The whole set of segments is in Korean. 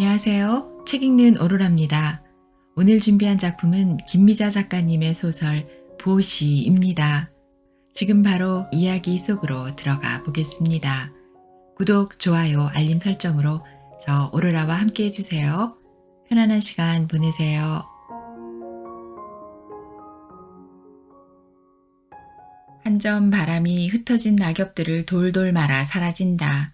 안녕하세요. 책 읽는 오로라입니다. 오늘 준비한 작품은 김미자 작가님의 소설 보시입니다. 지금 바로 이야기 속으로 들어가 보겠습니다. 구독, 좋아요, 알림 설정으로 저 오로라와 함께 해주세요. 편안한 시간 보내세요. 한 점 바람이 흩어진 낙엽들을 돌돌 말아 사라진다.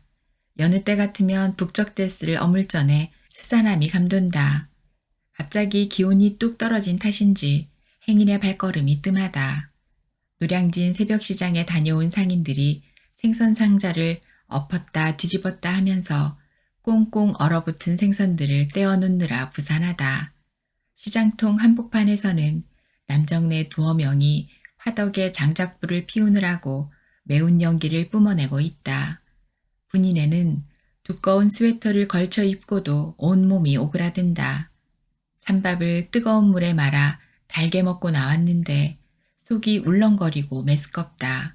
여느 때 같으면 북적댔을 어물전에 스산함이 감돈다. 갑자기 기온이 뚝 떨어진 탓인지 행인의 발걸음이 뜸하다. 노량진 새벽시장에 다녀온 상인들이 생선 상자를 엎었다 뒤집었다 하면서 꽁꽁 얼어붙은 생선들을 떼어놓느라 부산하다. 시장통 한복판에서는 남정네 두어 명이 화덕에 장작불을 피우느라고 매운 연기를 뿜어내고 있다. 분인에는 두꺼운 스웨터를 걸쳐 입고도 온몸이 오그라든다. 찬밥을 뜨거운 물에 말아 달게 먹고 나왔는데 속이 울렁거리고 메스껍다.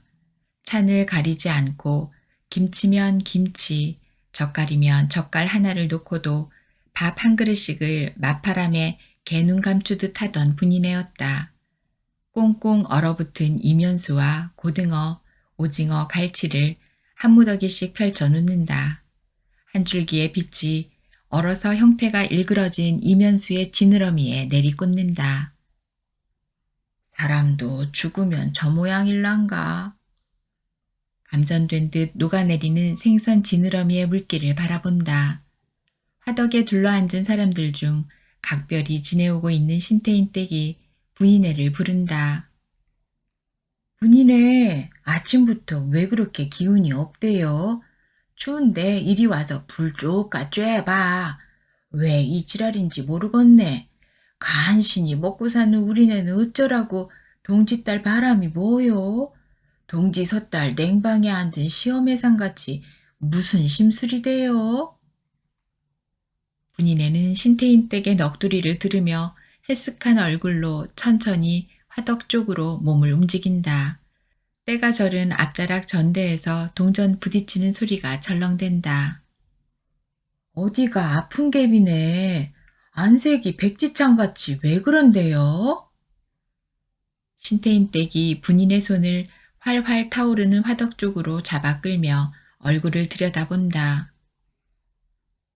찬을 가리지 않고 김치면 김치, 젓갈이면 젓갈 하나를 놓고도 밥 한 그릇씩을 마파람에 개눈 감추듯 하던 분이네였다. 꽁꽁 얼어붙은 이면수와 고등어, 오징어, 갈치를 한 무더기씩 펼쳐 놓는다. 한 줄기의 빛이 얼어서 형태가 일그러진 이면수의 지느러미에 내리꽂는다. 사람도 죽으면 저 모양일란가? 감전된 듯 녹아내리는 생선 지느러미의 물기를 바라본다. 화덕에 둘러앉은 사람들 중 각별히 지내오고 있는 신태인댁이 분이네를 부른다. 분이네, 아침부터 왜 그렇게 기운이 없대요? 추운데 이리 와서 불 쪼까 쬐봐. 왜 이 지랄인지 모르겠네. 간신히 먹고 사는 우리네는 어쩌라고 동지딸 바람이 뭐요? 동지 섣달 냉방에 앉은 시험회상같이 무슨 심술이 돼요? 분이네는 신태인 댁의 넋두리를 들으며 헬쓱한 얼굴로 천천히 화덕 쪽으로 몸을 움직인다. 때가 저른 앞자락 전대에서 동전 부딪히는 소리가 철렁댄다. 어디가 아픈 갭이네. 안색이 백지창같이 왜 그런데요? 신태인 댁이 분인의 손을 활활 타오르는 화덕 쪽으로 잡아 끌며 얼굴을 들여다본다.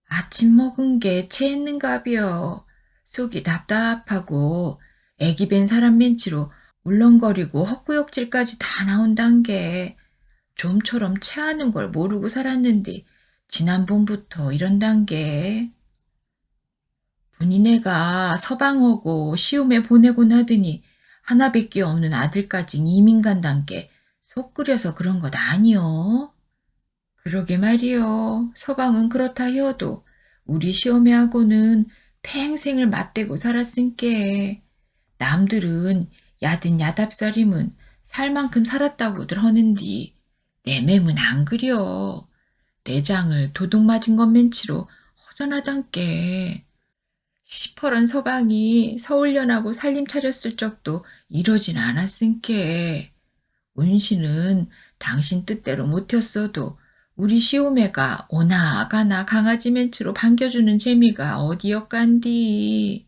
아침 먹은 게 체했는갑이여. 속이 답답하고 애기 뵌 사람 멘치로 울렁거리고 헛구역질까지 다 나온단 게 좀처럼 체하는 걸 모르고 살았는데 지난번부터 이런단 게. 분이네가 서방하고 시움에 보내곤 하더니 하나밖에 없는 아들까지 이민 간단 게 속 끓여서 그런 것 아니여? 그러게 말이여. 서방은 그렇다 해도 우리 시어매하고는 평생을 맞대고 살았은께. 남들은 야든 야답살림은 살 만큼 살았다고들 하는디 내 맴은 안 그려. 내장을 도둑 맞은 것 맨치로 허전하단께. 시퍼런 서방이 서울년하고 살림 차렸을 적도 이러진 않았은께. 운신은 당신 뜻대로 못했어도 우리 시오매가 오나 가나 강아지 멘트로 반겨주는 재미가 어디였간디.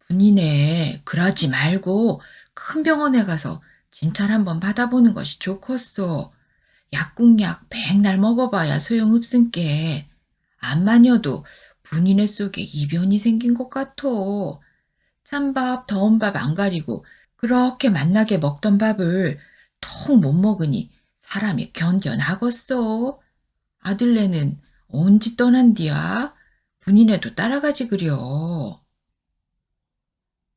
분이네, 그러지 말고 큰 병원에 가서 진찰 한번 받아보는 것이 좋겠어. 약국약 백날 먹어봐야 소용없은께. 안 마녀도 분이네 속에 이변이 생긴 것 같어. 찬밥, 더운 밥 안 가리고 그렇게 맛나게 먹던 밥을 통 못 먹으니 사람이 견뎌나겠어. 아들네는 언제 떠난디야? 분이네도 따라가지 그려.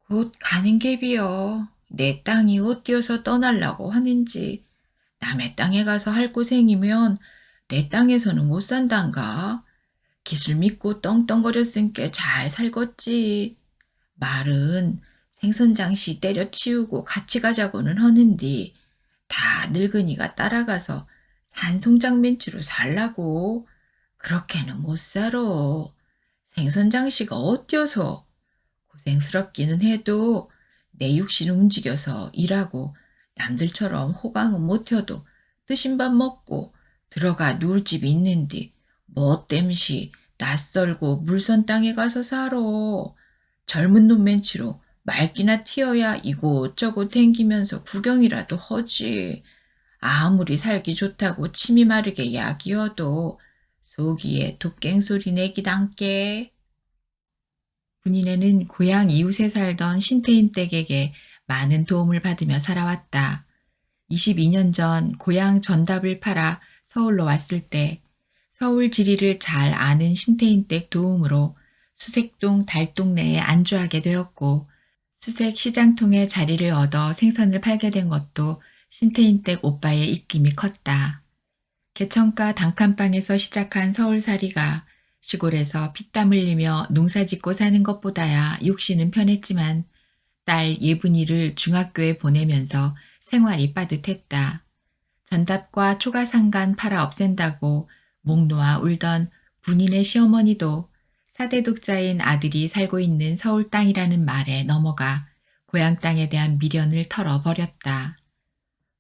곧 가는 갭이여. 내 땅이 어디어서 떠날라고 하는지. 남의 땅에 가서 할 고생이면 내 땅에서는 못 산단가. 기술 믿고 떵떵거렸으니까 잘 살겄지. 말은 생선장씨 때려치우고 같이 가자고는 하는디 다 늙은이가 따라가서 산송장맨치로 살라고. 그렇게는 못 살아. 생선장씨가 어때어서 고생스럽기는 해도 내 육신 움직여서 일하고 남들처럼 호강은 못해도 드신 밥 먹고 들어가 누울 집이 있는디 뭐 땜시 낯설고 물선 땅에 가서 살아. 젊은 놈 맨치로 말기나 튀어야 이곳저곳 댕기면서 구경이라도 하지. 아무리 살기 좋다고 침이 마르게 약이어도 속이에 독갱소리 내기 당께. 군인네는 고향 이웃에 살던 신태인 댁에게 많은 도움을 받으며 살아왔다. 22년 전 고향 전답을 팔아 서울로 왔을 때 서울 지리를 잘 아는 신태인 댁 도움으로 수색동 달동네에 안주하게 되었고, 수색 시장통에 자리를 얻어 생선을 팔게 된 것도 신태인 댁 오빠의 입김이 컸다. 개천가 단칸방에서 시작한 서울살이가 시골에서 피땀 흘리며 농사짓고 사는 것보다야 욕심은 편했지만 딸 예분이를 중학교에 보내면서 생활이 빠듯했다. 전답과 초가상간 팔아 없앤다고 목 놓아 울던 군인의 시어머니도 사대독자인 아들이 살고 있는 서울 땅이라는 말에 넘어가 고향 땅에 대한 미련을 털어버렸다.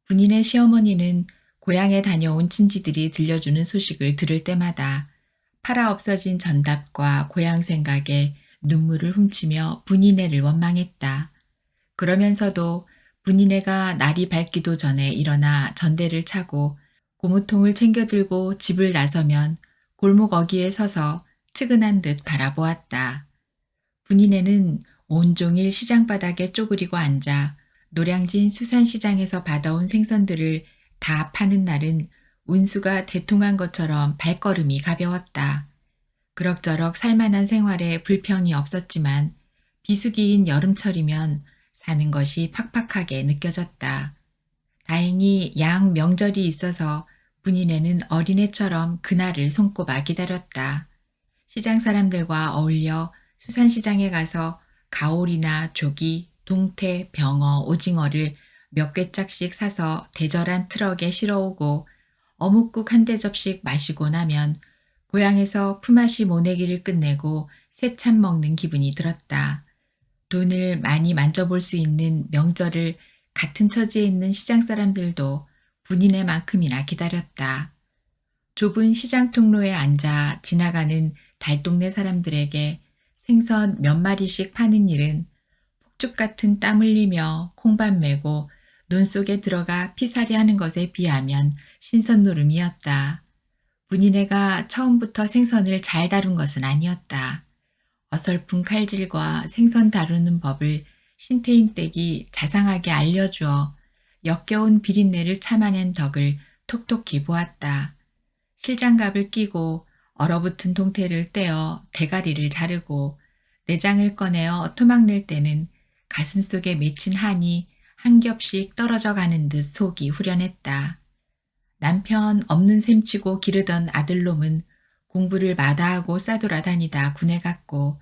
군인의 시어머니는 고향에 다녀온 친지들이 들려주는 소식을 들을 때마다 팔아 없어진 전답과 고향 생각에 눈물을 훔치며 분이네를 원망했다. 그러면서도 분이네가 날이 밝기도 전에 일어나 전대를 차고 고무통을 챙겨 들고 집을 나서면 골목 어귀에 서서 측은한 듯 바라보았다. 분이네는 온종일 시장 바닥에 쪼그리고 앉아 노량진 수산시장에서 받아온 생선들을 다 파는 날은 운수가 대통한 것처럼 발걸음이 가벼웠다. 그럭저럭 살만한 생활에 불평이 없었지만 비수기인 여름철이면 사는 것이 팍팍하게 느껴졌다. 다행히 양 명절이 있어서 분이네는 어린애처럼 그날을 손꼽아 기다렸다. 시장 사람들과 어울려 수산시장에 가서 가오리나 조기, 동태, 병어, 오징어를 몇 꿰짝씩 사서 대절한 트럭에 실어오고 어묵국 한 대접씩 마시고 나면 고향에서 품앗이 모내기를 끝내고 새참 먹는 기분이 들었다. 돈을 많이 만져볼 수 있는 명절을 같은 처지에 있는 시장 사람들도 분이네만큼이나 기다렸다. 좁은 시장 통로에 앉아 지나가는 달동네 사람들에게 생선 몇 마리씩 파는 일은 폭죽 같은 땀 흘리며 콩밥 메고 논 속에 들어가 피살이 하는 것에 비하면 신선 노름이었다. 분이네가 처음부터 생선을 잘 다룬 것은 아니었다. 어설픈 칼질과 생선 다루는 법을 신태인 댁이 자상하게 알려주어 역겨운 비린내를 참아낸 덕을 톡톡히 보았다. 실장갑을 끼고 얼어붙은 동태를 떼어 대가리를 자르고 내장을 꺼내어 토막낼 때는 가슴속에 맺힌 한이 한 겹씩 떨어져 가는 듯 속이 후련했다. 남편 없는 셈치고 기르던 아들놈은 공부를 마다하고 싸돌아다니다 군에 갔고,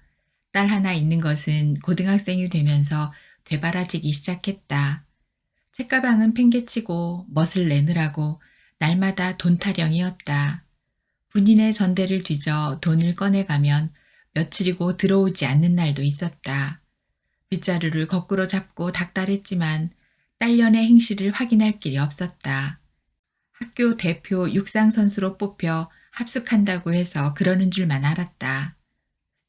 딸 하나 있는 것은 고등학생이 되면서 되바라지기 시작했다. 책가방은 팽개치고 멋을 내느라고 날마다 돈 타령이었다. 군인의 전대를 뒤져 돈을 꺼내가면 며칠이고 들어오지 않는 날도 있었다. 빗자루를 거꾸로 잡고 닥달했지만 딸년의 행실을 확인할 길이 없었다. 학교 대표 육상 선수로 뽑혀 합숙한다고 해서 그러는 줄만 알았다.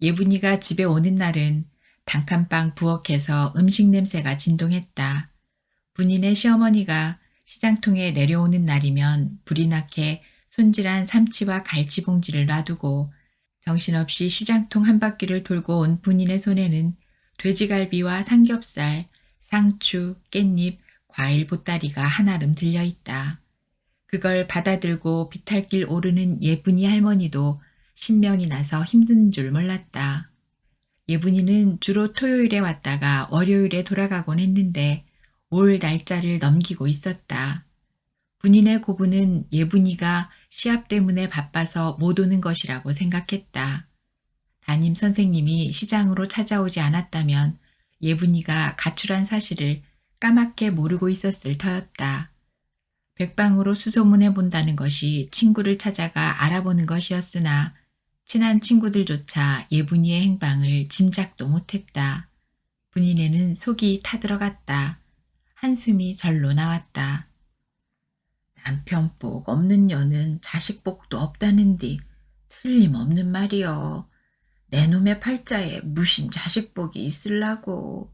예분이가 집에 오는 날은 단칸방 부엌에서 음식 냄새가 진동했다. 분인의 시어머니가 시장통에 내려오는 날이면 불이 나게 손질한 삼치와 갈치 봉지를 놔두고 정신없이 시장통 한 바퀴를 돌고 온 분인의 손에는 돼지갈비와 삼겹살, 상추, 깻잎, 과일 보따리가 한아름 들려있다. 그걸 받아들고 비탈길 오르는 예분이 할머니도 신명이 나서 힘든 줄 몰랐다. 예분이는 주로 토요일에 왔다가 월요일에 돌아가곤 했는데 올 날짜를 넘기고 있었다. 분인의 고부는 예분이가 시합 때문에 바빠서 못 오는 것이라고 생각했다. 담임 선생님이 시장으로 찾아오지 않았다면 예분이가 가출한 사실을 까맣게 모르고 있었을 터였다. 백방으로 수소문해 본다는 것이 친구를 찾아가 알아보는 것이었으나 친한 친구들조차 예분이의 행방을 짐작도 못했다. 분인에는 속이 타들어갔다. 한숨이 절로 나왔다. 남편 복 없는 년은 자식 복도 없다는디 틀림없는 말이여. 내 놈의 팔자에 무신 자식복이 있을라고.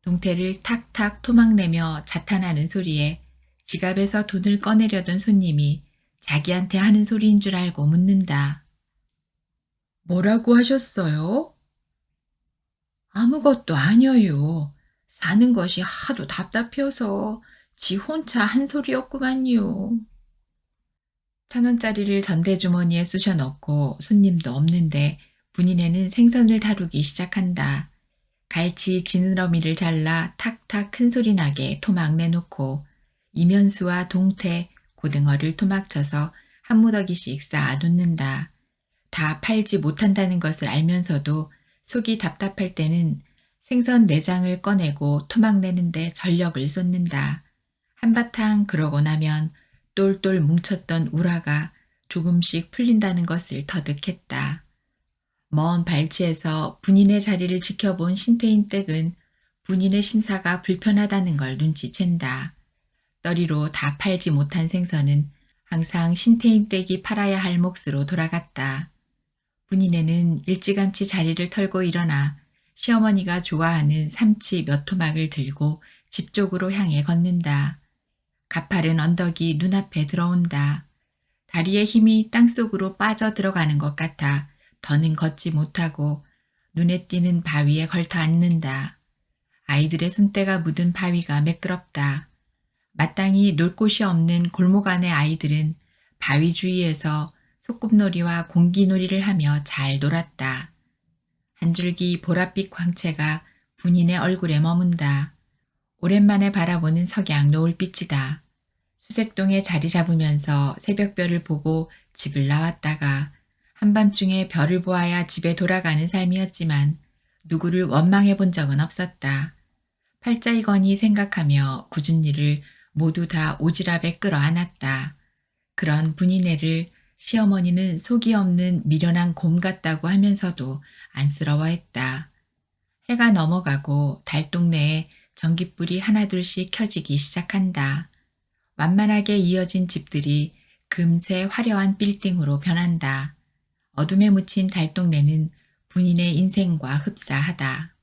동태를 탁탁 토막내며 자탄하는 소리에 지갑에서 돈을 꺼내려던 손님이 자기한테 하는 소리인 줄 알고 묻는다. 뭐라고 하셨어요? 아무것도 아니어요. 사는 것이 하도 답답해서 지 혼자 한 소리였구만요. 1,000원짜리를 전대주머니에 쑤셔 넣고 손님도 없는데 분이네는 생선을 다루기 시작한다. 갈치 지느러미를 잘라 탁탁 큰 소리 나게 토막 내놓고 이면수와 동태, 고등어를 토막 쳐서 한 무더기씩 쌓아 놓는다. 다 팔지 못한다는 것을 알면서도 속이 답답할 때는 생선 내장을 꺼내고 토막 내는데 전력을 쏟는다. 한바탕 그러고 나면 똘똘 뭉쳤던 우라가 조금씩 풀린다는 것을 터득했다. 먼 발치에서 분인의 자리를 지켜본 신태인 댁은 분인의 심사가 불편하다는 걸 눈치챈다. 떠리로 다 팔지 못한 생선은 항상 신태인 댁이 팔아야 할 몫으로 돌아갔다. 분인에는 일찌감치 자리를 털고 일어나 시어머니가 좋아하는 삼치 몇 토막을 들고 집 쪽으로 향해 걷는다. 가파른 언덕이 눈앞에 들어온다. 다리의 힘이 땅속으로 빠져 들어가는 것 같아 더는 걷지 못하고 눈에 띄는 바위에 걸터 앉는다. 아이들의 손때가 묻은 바위가 매끄럽다. 마땅히 놀 곳이 없는 골목 안의 아이들은 바위 주위에서 소꿉놀이와 공기놀이를 하며 잘 놀았다. 한 줄기 보랏빛 광채가 분인의 얼굴에 머문다. 오랜만에 바라보는 석양 노을빛이다. 수색동에 자리 잡으면서 새벽별을 보고 집을 나왔다가 한밤중에 별을 보아야 집에 돌아가는 삶이었지만 누구를 원망해 본 적은 없었다. 팔자이거니 생각하며 굳은 일을 모두 다 오지랖에 끌어안았다. 그런 분이네를 시어머니는 속이 없는 미련한 곰 같다고 하면서도 안쓰러워했다. 해가 넘어가고 달동네에 전깃불이 하나둘씩 켜지기 시작한다. 완만하게 이어진 집들이 금세 화려한 빌딩으로 변한다. 어둠에 묻힌 달동네는 분인의 인생과 흡사하다.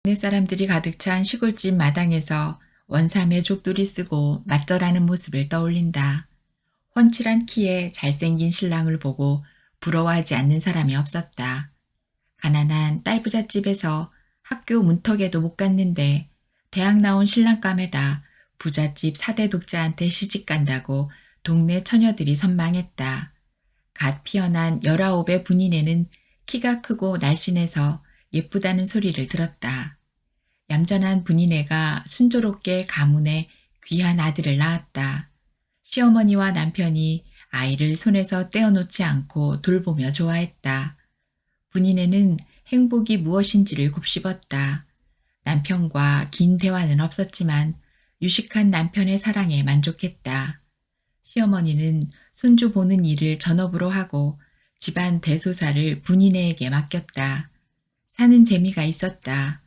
동네 사람들이 가득 찬 시골집 마당에서 원삼에 족돌이 쓰고 맞절하는 모습을 떠올린다. 훤칠한 키에 잘생긴 신랑을 보고 부러워하지 않는 사람이 없었다. 가난한 딸부잣집에서 학교 문턱에도 못 갔는데 대학 나온 신랑감에다 부잣집 4대 독자한테 시집간다고 동네 처녀들이 선망했다. 갓 피어난 19의 분이네는 키가 크고 날씬해서 예쁘다는 소리를 들었다. 얌전한 분이네가 순조롭게 가문에 귀한 아들을 낳았다. 시어머니와 남편이 아이를 손에서 떼어놓지 않고 돌보며 좋아했다. 분이네는 행복이 무엇인지를 곱씹었다. 남편과 긴 대화는 없었지만 유식한 남편의 사랑에 만족했다. 시어머니는 손주 보는 일을 전업으로 하고 집안 대소사를 분이네에게 맡겼다. 사는 재미가 있었다.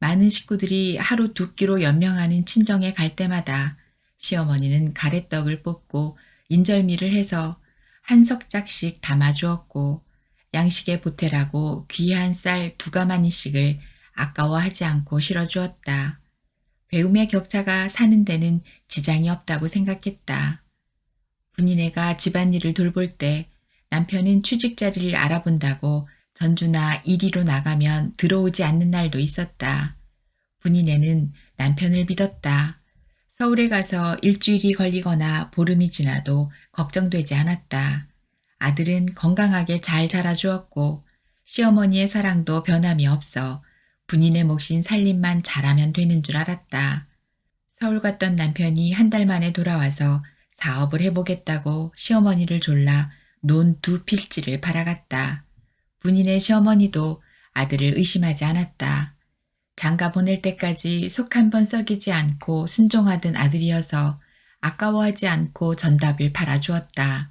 많은 식구들이 하루 2끼로 연명하는 친정에 갈 때마다 시어머니는 가래떡을 볶고 인절미를 해서 한 석짝씩 담아주었고 양식에 보태라고 귀한 쌀 2가마니씩을 아까워하지 않고 실어주었다. 배움의 격차가 사는 데는 지장이 없다고 생각했다. 분이네가 집안일을 돌볼 때 남편은 취직 자리를 알아본다고 전주나 이리로 나가면 들어오지 않는 날도 있었다. 분이네는 남편을 믿었다. 서울에 가서 일주일이 걸리거나 보름이 지나도 걱정되지 않았다. 아들은 건강하게 잘 자라주었고 시어머니의 사랑도 변함이 없어 분이네 몫인 살림만 잘하면 되는 줄 알았다. 서울 갔던 남편이 한 달 만에 돌아와서 사업을 해보겠다고 시어머니를 졸라 논 2필지를 팔아갔다. 분이네 시어머니도 아들을 의심하지 않았다. 장가 보낼 때까지 속 한 번 썩이지 않고 순종하던 아들이어서 아까워하지 않고 전답을 팔아주었다.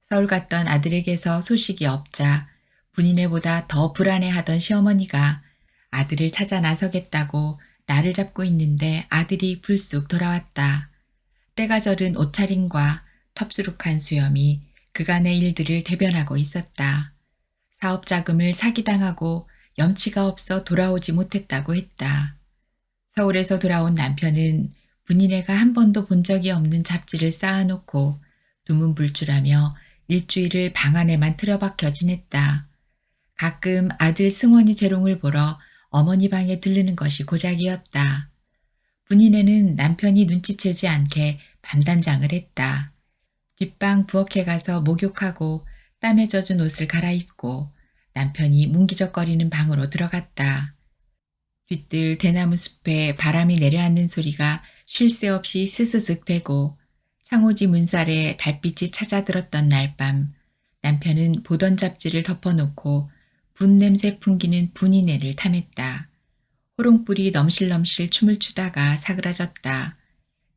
서울 갔던 아들에게서 소식이 없자 분이네보다 더 불안해하던 시어머니가 아들을 찾아 나서겠다고 나를 잡고 있는데 아들이 불쑥 돌아왔다. 때가 저른 옷차림과 텁수룩한 수염이 그간의 일들을 대변하고 있었다. 사업 자금을 사기당하고 염치가 없어 돌아오지 못했다고 했다. 서울에서 돌아온 남편은 분이네가 한 번도 본 적이 없는 잡지를 쌓아놓고 두문불출하며 일주일을 방 안에만 틀어박혀 지냈다. 가끔 아들 승원이 재롱을 보러 어머니 방에 들르는 것이 고작이었다. 분이네는 남편이 눈치채지 않게 밤단장을 했다. 뒷방 부엌에 가서 목욕하고 땀에 젖은 옷을 갈아입고 남편이 문기적거리는 방으로 들어갔다. 뒤뜰 대나무 숲에 바람이 내려앉는 소리가 쉴 새 없이 스스슥 대고 창호지 문살에 달빛이 찾아들었던 날밤 남편은 보던 잡지를 덮어놓고 분 냄새 풍기는 분이네를 탐했다. 호롱불이 넘실넘실 춤을 추다가 사그라졌다.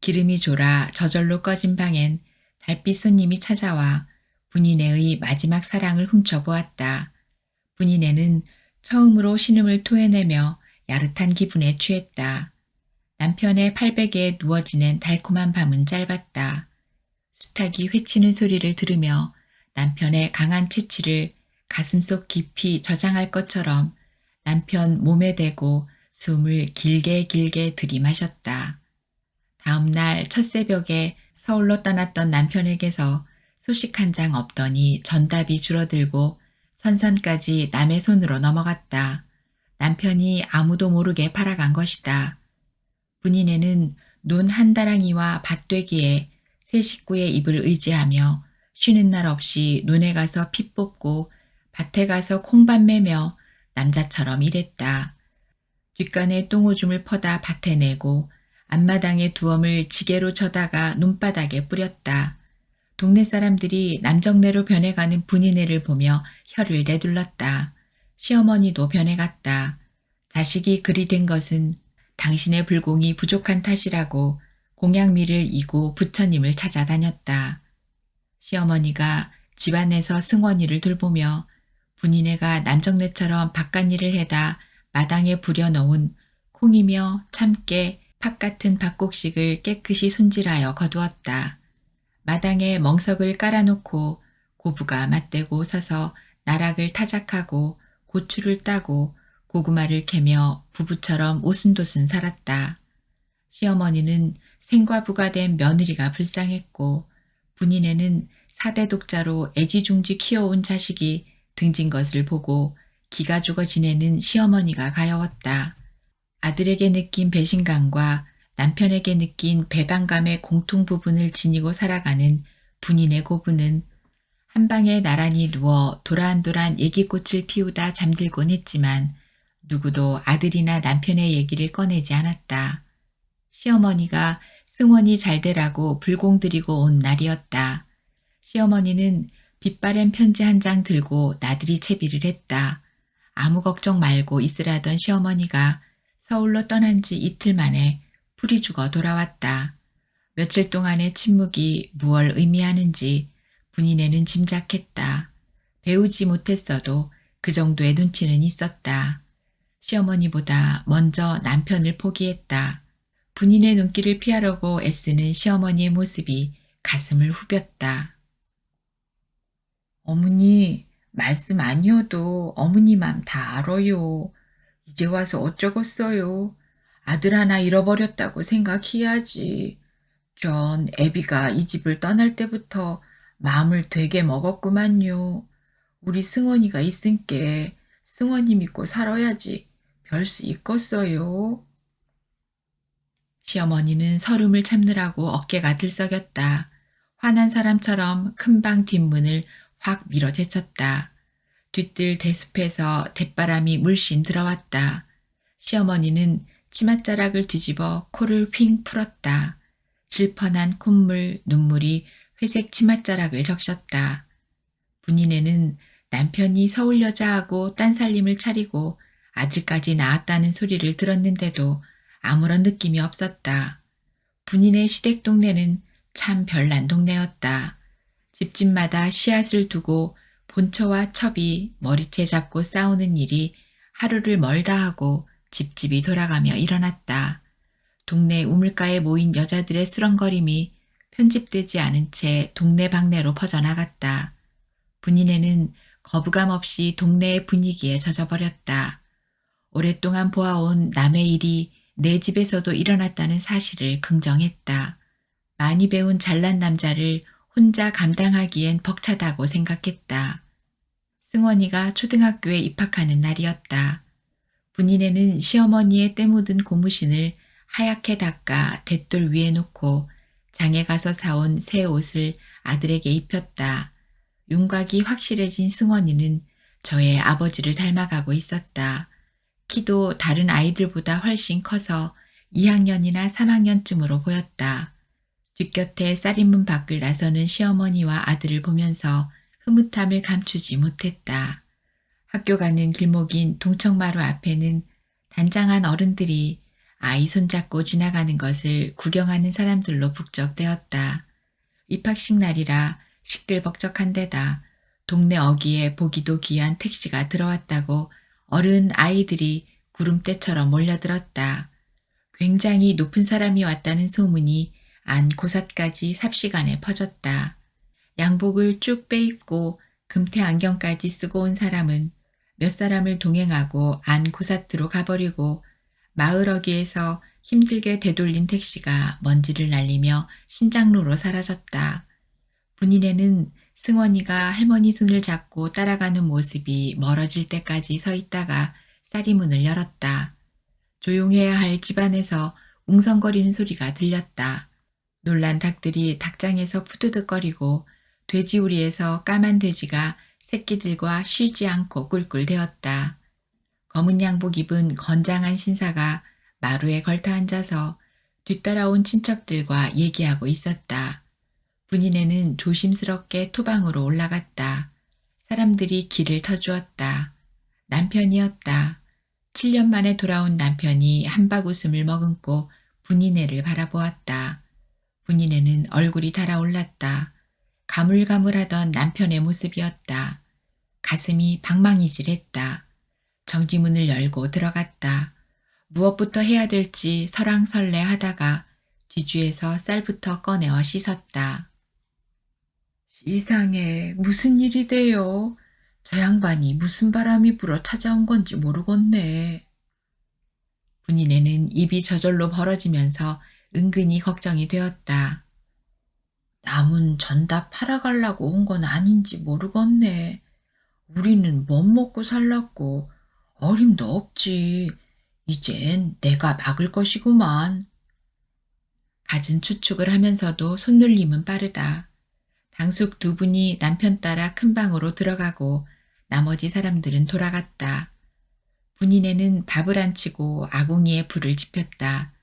기름이 졸아 저절로 꺼진 방엔 달빛 손님이 찾아와 분이네의 마지막 사랑을 훔쳐보았다. 분이네는 처음으로 신음을 토해내며 야릇한 기분에 취했다. 남편의 팔베개에 누워 지낸 달콤한 밤은 짧았다. 수탉이 회치는 소리를 들으며 남편의 강한 채취를 가슴속 깊이 저장할 것처럼 남편 몸에 대고 숨을 길게 길게 들이마셨다. 다음 날 첫새벽에 서울로 떠났던 남편에게서 소식 한 장 없더니 전답이 줄어들고 선산까지 남의 손으로 넘어갔다. 남편이 아무도 모르게 팔아간 것이다. 분이네는 논 한 다랑이와 밭되기에 세 식구의 입을 의지하며 쉬는 날 없이 논에 가서 피 뽑고 밭에 가서 콩밭 매며 남자처럼 일했다. 뒷간에 똥오줌을 퍼다 밭에 내고 앞마당에 두엄을 지게로 쳐다가 논바닥에 뿌렸다. 동네 사람들이 남정네로 변해가는 분이네를 보며 혀를 내둘렀다. 시어머니도 변해갔다. 자식이 그리 된 것은 당신의 불공이 부족한 탓이라고 공양미를 이고 부처님을 찾아다녔다. 시어머니가 집안에서 승원이를 돌보며 분이네가 남정네처럼 바깥일을 해다 마당에 부려놓은 콩이며 참깨, 팥 같은 밭곡식을 깨끗이 손질하여 거두었다. 마당에 멍석을 깔아놓고 고부가 맞대고 서서 나락을 타작하고 고추를 따고 고구마를 캐며 부부처럼 오순도순 살았다. 시어머니는 생과부가 된 며느리가 불쌍했고 분이네는 사대 독자로 애지중지 키워온 자식이 등진 것을 보고 기가 죽어 지내는 시어머니가 가여웠다. 아들에게 느낀 배신감과 남편에게 느낀 배반감의 공통부분을 지니고 살아가는 분인의 고부는 한방에 나란히 누워 도란도란 얘기꽃을 피우다 잠들곤 했지만 누구도 아들이나 남편의 얘기를 꺼내지 않았다. 시어머니가 승원이 잘되라고 불공 들이고 온 날이었다. 시어머니는 빛바랜 편지 한 장 들고 나들이 채비를 했다. 아무 걱정 말고 있으라던 시어머니가 서울로 떠난 지 이틀 만에 풀이 죽어 돌아왔다. 며칠 동안의 침묵이 무얼 의미하는지 분이네는 짐작했다. 배우지 못했어도 그 정도의 눈치는 있었다. 시어머니보다 먼저 남편을 포기했다. 분인의 눈길을 피하려고 애쓰는 시어머니의 모습이 가슴을 후볐다. 어머니, 말씀 아니어도 어머니 맘 다 알아요. 이제 와서 어쩌겠어요. 아들 하나 잃어버렸다고 생각해야지. 전 애비가 이 집을 떠날 때부터 마음을 되게 먹었구만요. 우리 승원이가 있은께 승원이 믿고 살아야지 별 수 있겠어요. 시어머니는 설움을 참느라고 어깨가 들썩였다. 화난 사람처럼 큰 방 뒷문을 확 밀어 제쳤다. 뒤뜰 대숲에서 대바람이 물씬 들어왔다. 시어머니는 치맛자락을 뒤집어 코를 휙 풀었다. 질펀한 콧물, 눈물이 회색 치맛자락을 적셨다. 분이네는 남편이 서울 여자하고 딴살림을 차리고 아들까지 낳았다는 소리를 들었는데도 아무런 느낌이 없었다. 분이네 시댁 동네는 참 별난 동네였다. 집집마다 씨앗을 두고 본처와 첩이 머리채 잡고 싸우는 일이 하루를 멀다 하고 집집이 돌아가며 일어났다. 동네 우물가에 모인 여자들의 수렁거림이 편집되지 않은 채 동네방네로 퍼져나갔다. 분이네는 거부감 없이 동네의 분위기에 젖어버렸다. 오랫동안 보아온 남의 일이 내 집에서도 일어났다는 사실을 긍정했다. 많이 배운 잘난 남자를 혼자 감당하기엔 벅차다고 생각했다. 승원이가 초등학교에 입학하는 날이었다. 분이네는 시어머니의 때 묻은 고무신을 하얗게 닦아 대돌 위에 놓고 장에 가서 사온 새 옷을 아들에게 입혔다. 윤곽이 확실해진 승원이는 저의 아버지를 닮아가고 있었다. 키도 다른 아이들보다 훨씬 커서 2학년이나 3학년쯤으로 보였다. 뒷곁에 쌀인문 밖을 나서는 시어머니와 아들을 보면서 흐뭇함을 감추지 못했다. 학교 가는 길목인 동척마루 앞에는 단장한 어른들이 아이 손잡고 지나가는 것을 구경하는 사람들로 북적대었다. 입학식 날이라 시끌벅적한 데다 동네 어귀에 보기도 귀한 택시가 들어왔다고 어른 아이들이 구름대처럼 몰려들었다. 굉장히 높은 사람이 왔다는 소문이 안 고삿까지 삽시간에 퍼졌다. 양복을 쭉 빼입고 금태 안경까지 쓰고 온 사람은 몇 사람을 동행하고 안 고사트로 가버리고 마을 어귀에서 힘들게 되돌린 택시가 먼지를 날리며 신장로로 사라졌다. 분이네는 승원이가 할머니 손을 잡고 따라가는 모습이 멀어질 때까지 서 있다가 쌀이문을 열었다. 조용해야 할 집안에서 웅성거리는 소리가 들렸다. 놀란 닭들이 닭장에서 푸드득거리고 돼지우리에서 까만 돼지가 새끼들과 쉬지 않고 꿀꿀대었다. 검은 양복 입은 건장한 신사가 마루에 걸터 앉아서 뒤따라온 친척들과 얘기하고 있었다. 분이네는 조심스럽게 토방으로 올라갔다. 사람들이 길을 터주었다. 남편이었다. 7년 만에 돌아온 남편이 한박 웃음을 머금고 분이네를 바라보았다. 분이네는 얼굴이 달아올랐다. 가물가물하던 남편의 모습이었다. 가슴이 방망이질했다. 정지문을 열고 들어갔다. 무엇부터 해야 될지 설왕설래 하다가 뒤주에서 쌀부터 꺼내어 씻었다. 세상에 무슨 일이 돼요? 저 양반이 무슨 바람이 불어 찾아온 건지 모르겠네. 분이네는 입이 저절로 벌어지면서 은근히 걱정이 되었다. 남은 전다 팔아가려고 온 건 아닌지 모르겠네. 우리는 못 먹고 살랐고 어림도 없지. 이젠 내가 막을 것이구만. 갖은 추측을 하면서도 손놀림은 빠르다. 당숙 두 분이 남편 따라 큰 방으로 들어가고 나머지 사람들은 돌아갔다. 분이네는 밥을 안 치고 아궁이에 불을 지폈다.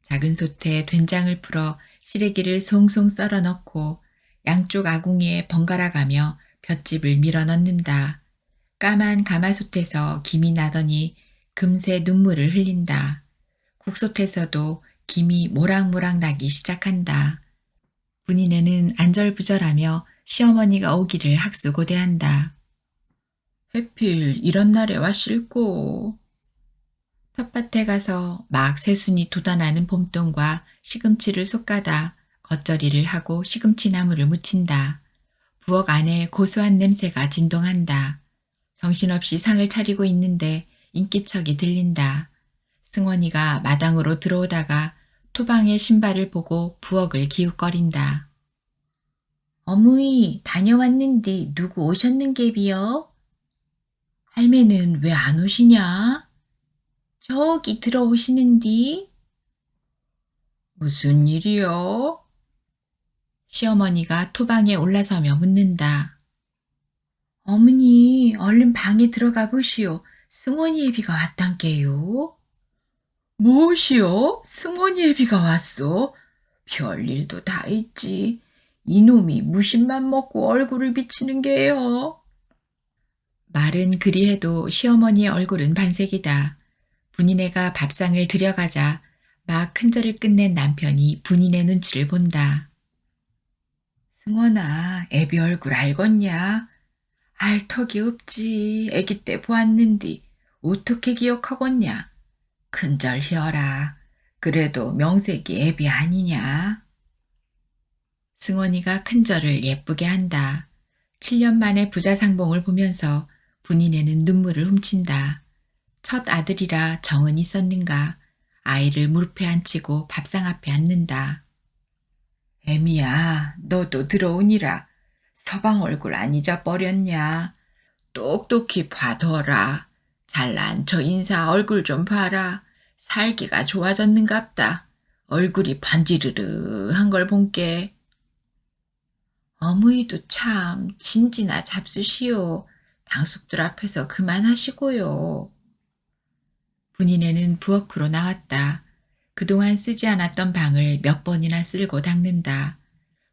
작은 솥에 된장을 풀어 시래기를 송송 썰어 넣고 양쪽 아궁이에 번갈아 가며 볏짚을 밀어 넣는다. 까만 가마솥에서 김이 나더니 금세 눈물을 흘린다. 국솥에서도 김이 모락모락 나기 시작한다. 분이네는 안절부절하며 시어머니가 오기를 학수고대한다. 해필 이런 날에 왔실꼬. 텃밭에 가서 막 새순이 돋아나는 봄동과 시금치를 솎아다 겉절이를 하고 시금치 나물을 무친다. 부엌 안에 고소한 냄새가 진동한다. 정신없이 상을 차리고 있는데 인기척이 들린다. 승원이가 마당으로 들어오다가 토방의 신발을 보고 부엌을 기웃거린다. 어무이 다녀왔는디 누구 오셨는게비요? 할매는 왜 안 오시냐? 저기 들어오시는디? 무슨 일이요? 시어머니가 토방에 올라서며 묻는다. 어머니 얼른 방에 들어가 보시오. 승원이 애비가 왔단께요. 무엇이요? 승원이 애비가 왔소? 별일도 다 있지. 이놈이 무심만 먹고 얼굴을 비치는 게요. 말은 그리해도 시어머니의 얼굴은 반색이다. 분이네가 밥상을 들여가자 막 큰절을 끝낸 남편이 분이네 눈치를 본다. 승원아, 애비 얼굴 알겄냐? 알 턱이 없지. 애기 때 보았는디 어떻게 기억하겄냐? 큰절 휘어라. 그래도 명색이 애비 아니냐? 승원이가 큰절을 예쁘게 한다. 7년 만에 부자 상봉을 보면서 분이네는 눈물을 훔친다. 첫 아들이라 정은 있었는가. 아이를 무릎에 앉히고 밥상 앞에 앉는다. 애미야, 너도 들어오니라. 서방 얼굴 안 잊어버렸냐? 똑똑히 봐둬라. 잘난 저 인사 얼굴 좀 봐라. 살기가 좋아졌는갑다. 얼굴이 반지르르한 걸 본게. 어머니도 참 진지나 잡수시오. 당숙들 앞에서 그만하시고요. 분이네는 부엌으로 나왔다. 그동안 쓰지 않았던 방을 몇 번이나 쓸고 닦는다.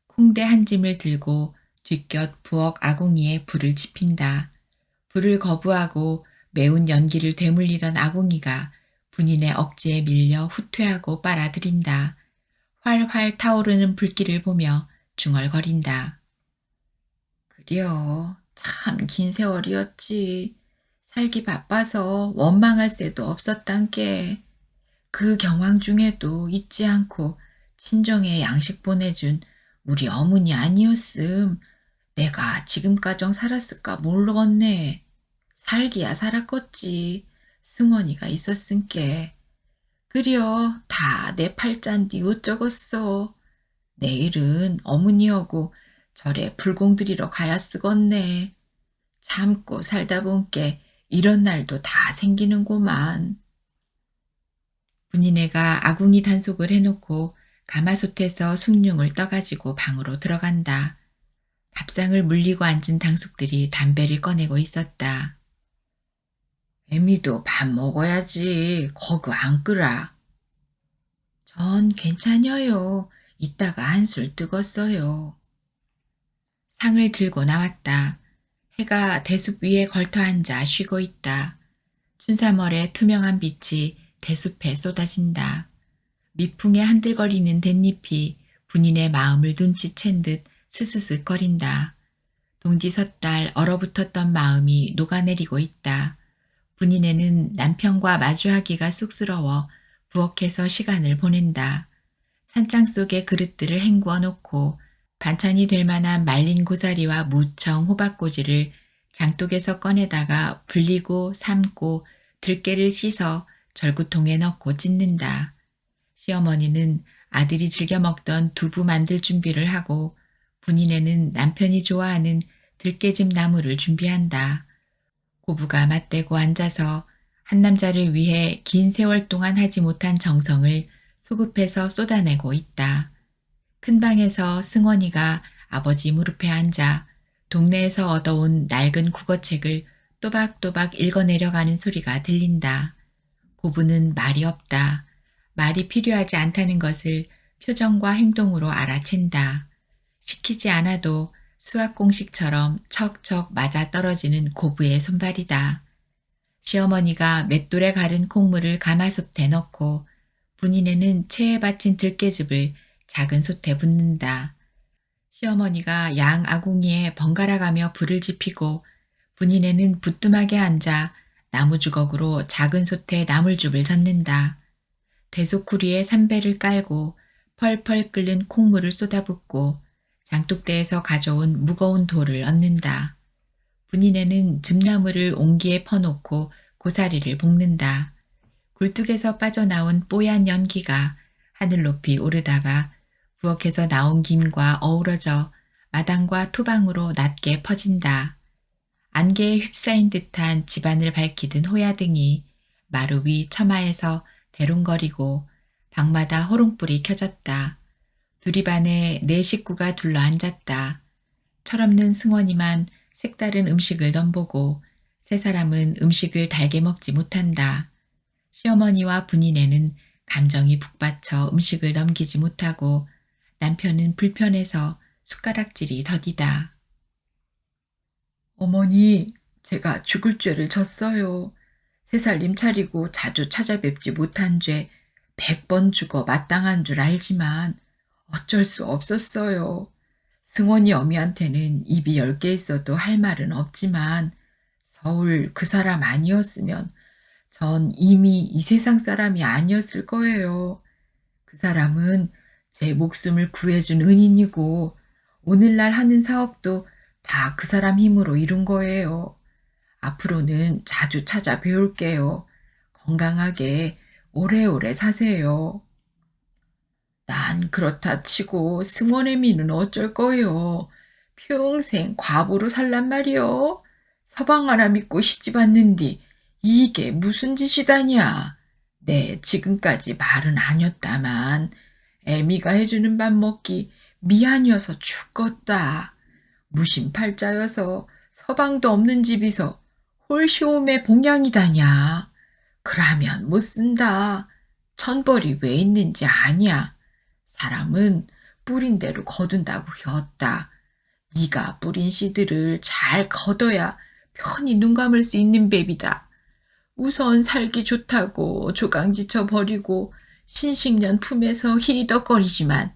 콩대 한 짐을 들고 뒤곁 부엌 아궁이에 불을 지핀다. 불을 거부하고 매운 연기를 되물리던 아궁이가 분인의 억지에 밀려 후퇴하고 빨아들인다. 활활 타오르는 불길을 보며 중얼거린다. 그려, 참 긴 세월이었지. 살기 바빠서 원망할 새도 없었단께. 그 경황 중에도 잊지 않고 친정에 양식 보내준 우리 어머니 아니었음. 내가 지금까정 살았을까 모르겠네. 살기야 살았겠지. 승원이가 있었은께. 그려 다 내 팔짠디 어쩌겠어. 내일은 어머니하고 절에 불공들이러 가야 쓰겄네. 참고 살다 본께 이런 날도 다 생기는구만. 분이네가 아궁이 단속을 해놓고 가마솥에서 숭늉을 떠가지고 방으로 들어간다. 밥상을 물리고 앉은 당숙들이 담배를 꺼내고 있었다. 애미도 밥 먹어야지. 거그 안 끄라. 전 괜찮여요. 이따가 한술 뜨겄어요. 상을 들고 나왔다. 해가 대숲 위에 걸터 앉아 쉬고 있다. 춘삼월의 투명한 빛이 대숲에 쏟아진다. 미풍에 한들거리는 댄잎이 분인의 마음을 눈치챈 듯 스스슥거린다. 동지섣달 얼어붙었던 마음이 녹아내리고 있다. 분인에는 남편과 마주하기가 쑥스러워 부엌에서 시간을 보낸다. 찬장 속에 그릇들을 헹구어 놓고 반찬이 될 만한 말린 고사리와 무청, 호박꼬지를 장독에서 꺼내다가 불리고 삶고 들깨를 씻어 절구통에 넣고 찢는다. 시어머니는 아들이 즐겨 먹던 두부 만들 준비를 하고 분인에는 남편이 좋아하는 들깨즙 나물을 준비한다. 고부가 맞대고 앉아서 한 남자를 위해 긴 세월 동안 하지 못한 정성을 소급해서 쏟아내고 있다. 큰 방에서 승원이가 아버지 무릎에 앉아 동네에서 얻어온 낡은 국어책을 또박또박 읽어내려가는 소리가 들린다. 고부는 말이 없다. 말이 필요하지 않다는 것을 표정과 행동으로 알아챈다. 시키지 않아도 수학 공식처럼 척척 맞아 떨어지는 고부의 손발이다. 시어머니가 맷돌에 갈은 콩물을 가마솥에 넣고 분인에는 체에 받친 들깨즙을 작은 솥에 붓는다. 시어머니가 양 아궁이에 번갈아가며 불을 지피고 분인에는 부뚜막에 앉아 나무주걱으로 작은 솥에 나물죽을 젓는다. 대소쿠리에 삼배를 깔고 펄펄 끓는 콩물을 쏟아붓고 장독대에서 가져온 무거운 돌을 얻는다. 분인에는 즙나물을 옹기에 퍼놓고 고사리를 볶는다. 굴뚝에서 빠져나온 뽀얀 연기가 하늘 높이 오르다가 부엌에서 나온 김과 어우러져 마당과 토방으로 낮게 퍼진다. 안개에 휩싸인 듯한 집안을 밝히던 호야등이 마루 위 처마에서 대롱거리고 방마다 호롱불이 켜졌다. 두리반에 네 식구가 둘러앉았다. 철없는 승원이만 색다른 음식을 넘보고 세 사람은 음식을 달게 먹지 못한다. 시어머니와 분인에는 감정이 북받쳐 음식을 넘기지 못하고 남편은 불편해서 숟가락질이 더디다. 어머니, 제가 죽을 죄를 졌어요. 세 살림 차리고 자주 찾아뵙지 못한 죄 100번 죽어 마땅한 줄 알지만 어쩔 수 없었어요. 승원이 어미한테는 입이 10개 있어도 할 말은 없지만 서울 그 사람 아니었으면 전 이미 이 세상 사람이 아니었을 거예요. 그 사람은 제 목숨을 구해준 은인이고 오늘날 하는 사업도 다 그 사람 힘으로 이룬 거예요. 앞으로는 자주 찾아뵈올게요. 건강하게 오래오래 사세요. 난 그렇다 치고 승원애미는 어쩔 거요. 평생 과부로 살란 말이요. 서방 하나 믿고 시집 왔는디 이게 무슨 짓이다냐. 네, 지금까지 말은 아니었다만 애미가 해주는 밥 먹기 미안이어서 죽겠다. 무심팔자여서 서방도 없는 집이서 홀시오매 봉양이다냐. 그러면 못 쓴다. 천벌이 왜 있는지 아냐. 사람은 뿌린 대로 거둔다고 했다. 네가 뿌린 씨들을 잘 거둬야 편히 눈 감을 수 있는 법이다. 우선 살기 좋다고 조강지쳐 버리고 신식년 품에서 히덕거리지만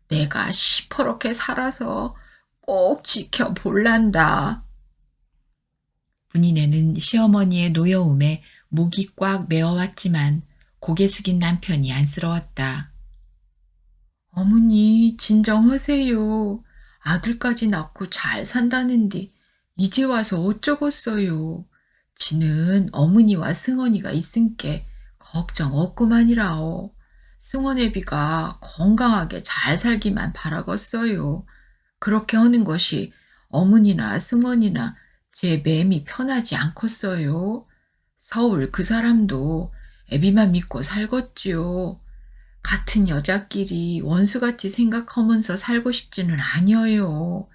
내가 시퍼렇게 살아서 꼭 지켜볼란다. 분인에는 시어머니의 노여움에 목이 꽉 메어왔지만 고개 숙인 남편이 안쓰러웠다. 어머니, 진정하세요. 아들까지 낳고 잘 산다는디 이제 와서 어쩌겠어요. 지는 어머니와 승원이가 있은께 걱정 없구만이라오. 승원애비가 건강하게 잘 살기만 바라겠어요. 그렇게 하는 것이 어머니나 승원이나 제 맴이 편하지 않겠어요. 서울 그 사람도 애비만 믿고 살겠지요. 같은 여자끼리 원수같이 생각하면서 살고 싶지는 아니어요.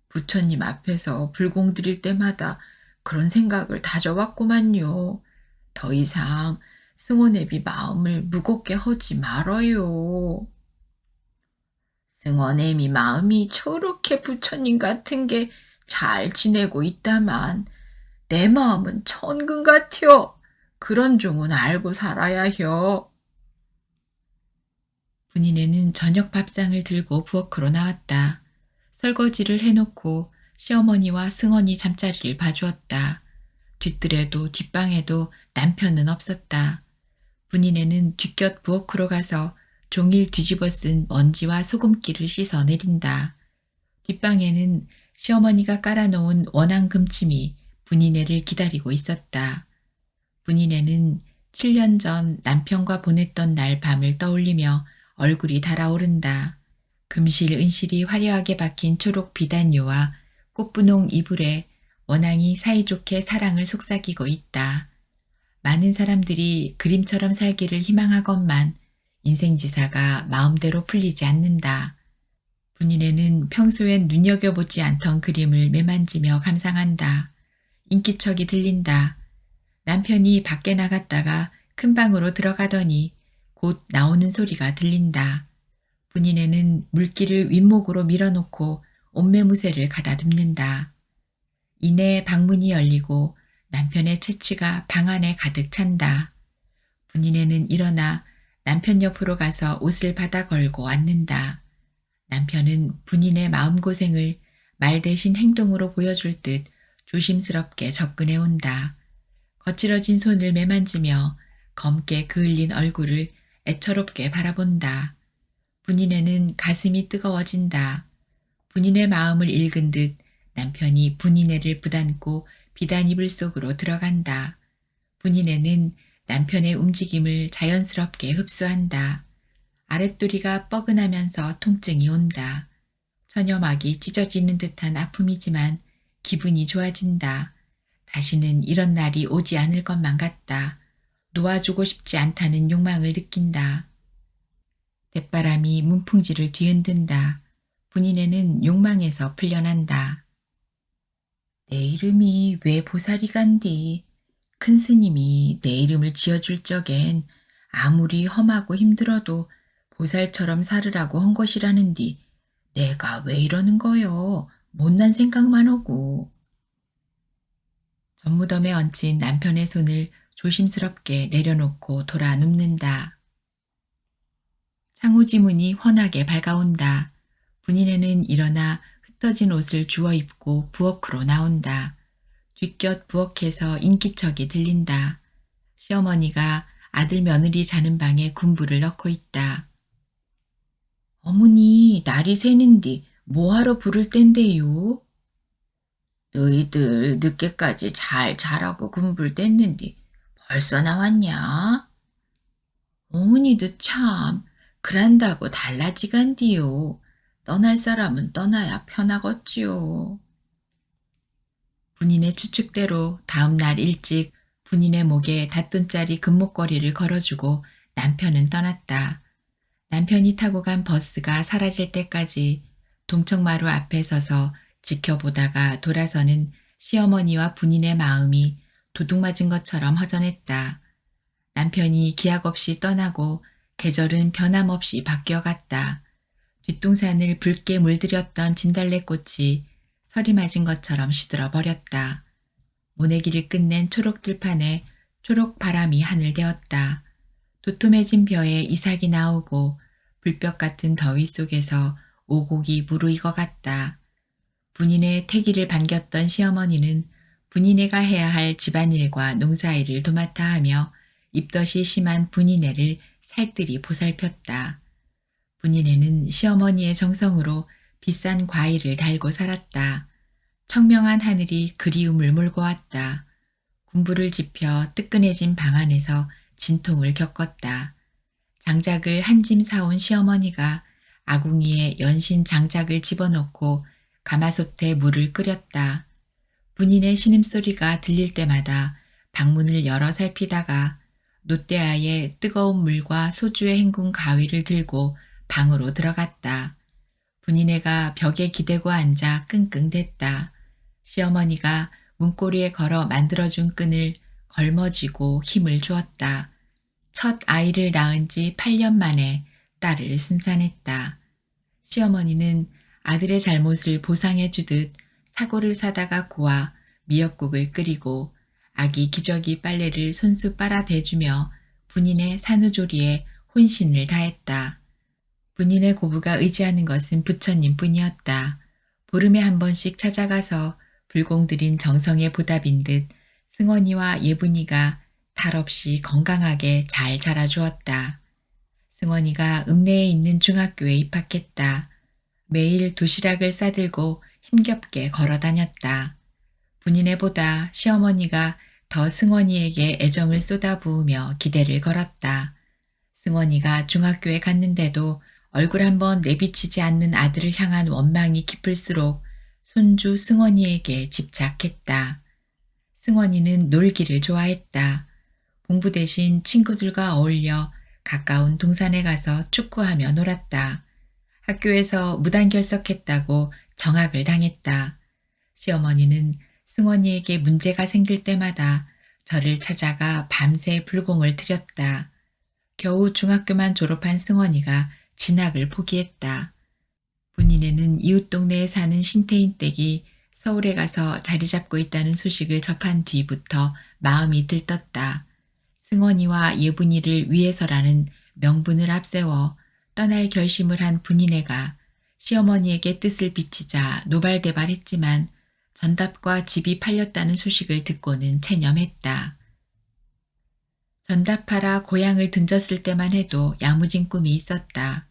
부처님 앞에서 불공 드릴 때마다 그런 생각을 다져왔구만요. 더 이상 승원애비 마음을 무겁게 하지 말어요. 승원애미 마음이 저렇게 부처님 같은 게 잘 지내고 있다만 내 마음은 천금 같여. 그런 종은 알고 살아야 혀. 분인에는 저녁 밥상을 들고 부엌으로 나왔다. 설거지를 해놓고 시어머니와 승원이 잠자리를 봐주었다. 뒷뜰에도 뒷방에도 남편은 없었다. 분인에는 뒷곁 부엌으로 가서 종일 뒤집어 쓴 먼지와 소금기를 씻어 내린다. 뒷방에는 시어머니가 깔아놓은 원앙 금침이 분인애를 기다리고 있었다. 분인애는 7년 전 남편과 보냈던 날 밤을 떠올리며 얼굴이 달아오른다. 금실 은실이 화려하게 박힌 초록 비단요와 꽃분홍 이불에 원앙이 사이좋게 사랑을 속삭이고 있다. 많은 사람들이 그림처럼 살기를 희망하건만 인생지사가 마음대로 풀리지 않는다. 분인애는 평소엔 눈여겨보지 않던 그림을 매만지며 감상한다. 인기척이 들린다. 남편이 밖에 나갔다가 큰 방으로 들어가더니 곧 나오는 소리가 들린다. 분인애는 물기를 윗목으로 밀어놓고 옷매무새를 가다듬는다. 이내 방문이 열리고 남편의 채취가 방 안에 가득 찬다. 분인애는 일어나 남편 옆으로 가서 옷을 받아 걸고 앉는다. 남편은 분인의 마음고생을 말 대신 행동으로 보여줄 듯 조심스럽게 접근해 온다. 거칠어진 손을 매만지며 검게 그을린 얼굴을 애처롭게 바라본다. 분인애는 가슴이 뜨거워진다. 분인의 마음을 읽은 듯 남편이 분인애를 부담고 비단 이불 속으로 들어간다. 분인애는 남편의 움직임을 자연스럽게 흡수한다. 아랫도리가 뻐근하면서 통증이 온다. 처녀막이 찢어지는 듯한 아픔이지만 기분이 좋아진다. 다시는 이런 날이 오지 않을 것만 같다. 놓아주고 싶지 않다는 욕망을 느낀다. 대바람이 문풍지를 뒤흔든다. 분인애는 욕망에서 풀려난다. 내 이름이 왜 보살이간디? 큰 스님이 내 이름을 지어줄 적엔 아무리 험하고 힘들어도 보살처럼 살으라고 한 것이라는디 내가 왜 이러는 거요? 못난 생각만 하고. 전무덤에 얹힌 남편의 손을 조심스럽게 내려놓고 돌아 눕는다. 상호지문이 훤하게 밝아온다. 분인애는 일어나 흩어진 옷을 주워 입고 부엌으로 나온다. 뒷곁 부엌에서 인기척이 들린다. 시어머니가 아들 며느리 자는 방에 군부를 넣고 있다. 어머니, 날이 새는디 뭐하러 부를 땐데요? 너희들 늦게까지 잘 자라고 군불 뗐는디 벌써 나왔냐? 어머니도 참 그란다고 달라지간디요. 떠날 사람은 떠나야 편하겠지요. 분인의 추측대로 다음 날 일찍 분인의 목에 닷돈짜리 금목걸이를 걸어주고 남편은 떠났다. 남편이 타고 간 버스가 사라질 때까지 동청마루 앞에 서서 지켜보다가 돌아서는 시어머니와 분인의 마음이 도둑 맞은 것처럼 허전했다. 남편이 기약 없이 떠나고 계절은 변함없이 바뀌어갔다. 뒷동산을 붉게 물들였던 진달래꽃이 서리 맞은 것처럼 시들어 버렸다. 모내기를 끝낸 초록 들판에 초록 바람이 하늘되었다. 도톰해진 벼에 이삭이 나오고 불볕 같은 더위 속에서 오곡이 무르익어 갔다. 분인의 태기를 반겼던 시어머니는 분인애가 해야 할 집안일과 농사일을 도맡아 하며 입덧이 심한 분인애를 살뜰히 보살폈다. 분인애는 시어머니의 정성으로 비싼 과일을 달고 살았다. 청명한 하늘이 그리움을 몰고 왔다. 군부를 지펴 뜨끈해진 방 안에서 진통을 겪었다. 장작을 한 짐 사온 시어머니가 아궁이에 연신 장작을 집어넣고 가마솥에 물을 끓였다. 분인의 신음소리가 들릴 때마다 방문을 열어 살피다가 놋대야에 뜨거운 물과 소주에 헹군 가위를 들고 방으로 들어갔다. 분인애가 벽에 기대고 앉아 끙끙댔다. 시어머니가 문고리에 걸어 만들어준 끈을 걸머쥐고 힘을 주었다. 첫 아이를 낳은 지 8년 만에 딸을 순산했다. 시어머니는 아들의 잘못을 보상해 주듯 사고를 사다가 고아 미역국을 끓이고 아기 기저귀 빨래를 손수 빨아대주며 분인의 산후조리에 혼신을 다했다. 분인의 고부가 의지하는 것은 부처님 뿐이었다. 보름에 한 번씩 찾아가서 불공들인 정성의 보답인 듯 승원이와 예분이가 탈 없이 건강하게 잘 자라주었다. 승원이가 읍내에 있는 중학교에 입학했다. 매일 도시락을 싸들고 힘겹게 걸어 다녔다. 분인애보다 시어머니가 더 승원이에게 애정을 쏟아부으며 기대를 걸었다. 승원이가 중학교에 갔는데도 얼굴 한번 내비치지 않는 아들을 향한 원망이 깊을수록 손주 승원이에게 집착했다. 승원이는 놀기를 좋아했다. 공부 대신 친구들과 어울려 가까운 동산에 가서 축구하며 놀았다. 학교에서 무단결석했다고 정학을 당했다. 시어머니는 승원이에게 문제가 생길 때마다 저를 찾아가 밤새 불공을 들였다. 겨우 중학교만 졸업한 승원이가 진학을 포기했다. 분인애는 이웃 동네에 사는 신태인 댁이 서울에 가서 자리 잡고 있다는 소식을 접한 뒤부터 마음이 들떴다. 승원이와 예분이를 위해서라는 명분을 앞세워 떠날 결심을 한 분인애가 시어머니에게 뜻을 비치자 노발대발했지만 전답과 집이 팔렸다는 소식을 듣고는 체념했다. 전답하라 고향을 등졌을 때만 해도 야무진 꿈이 있었다.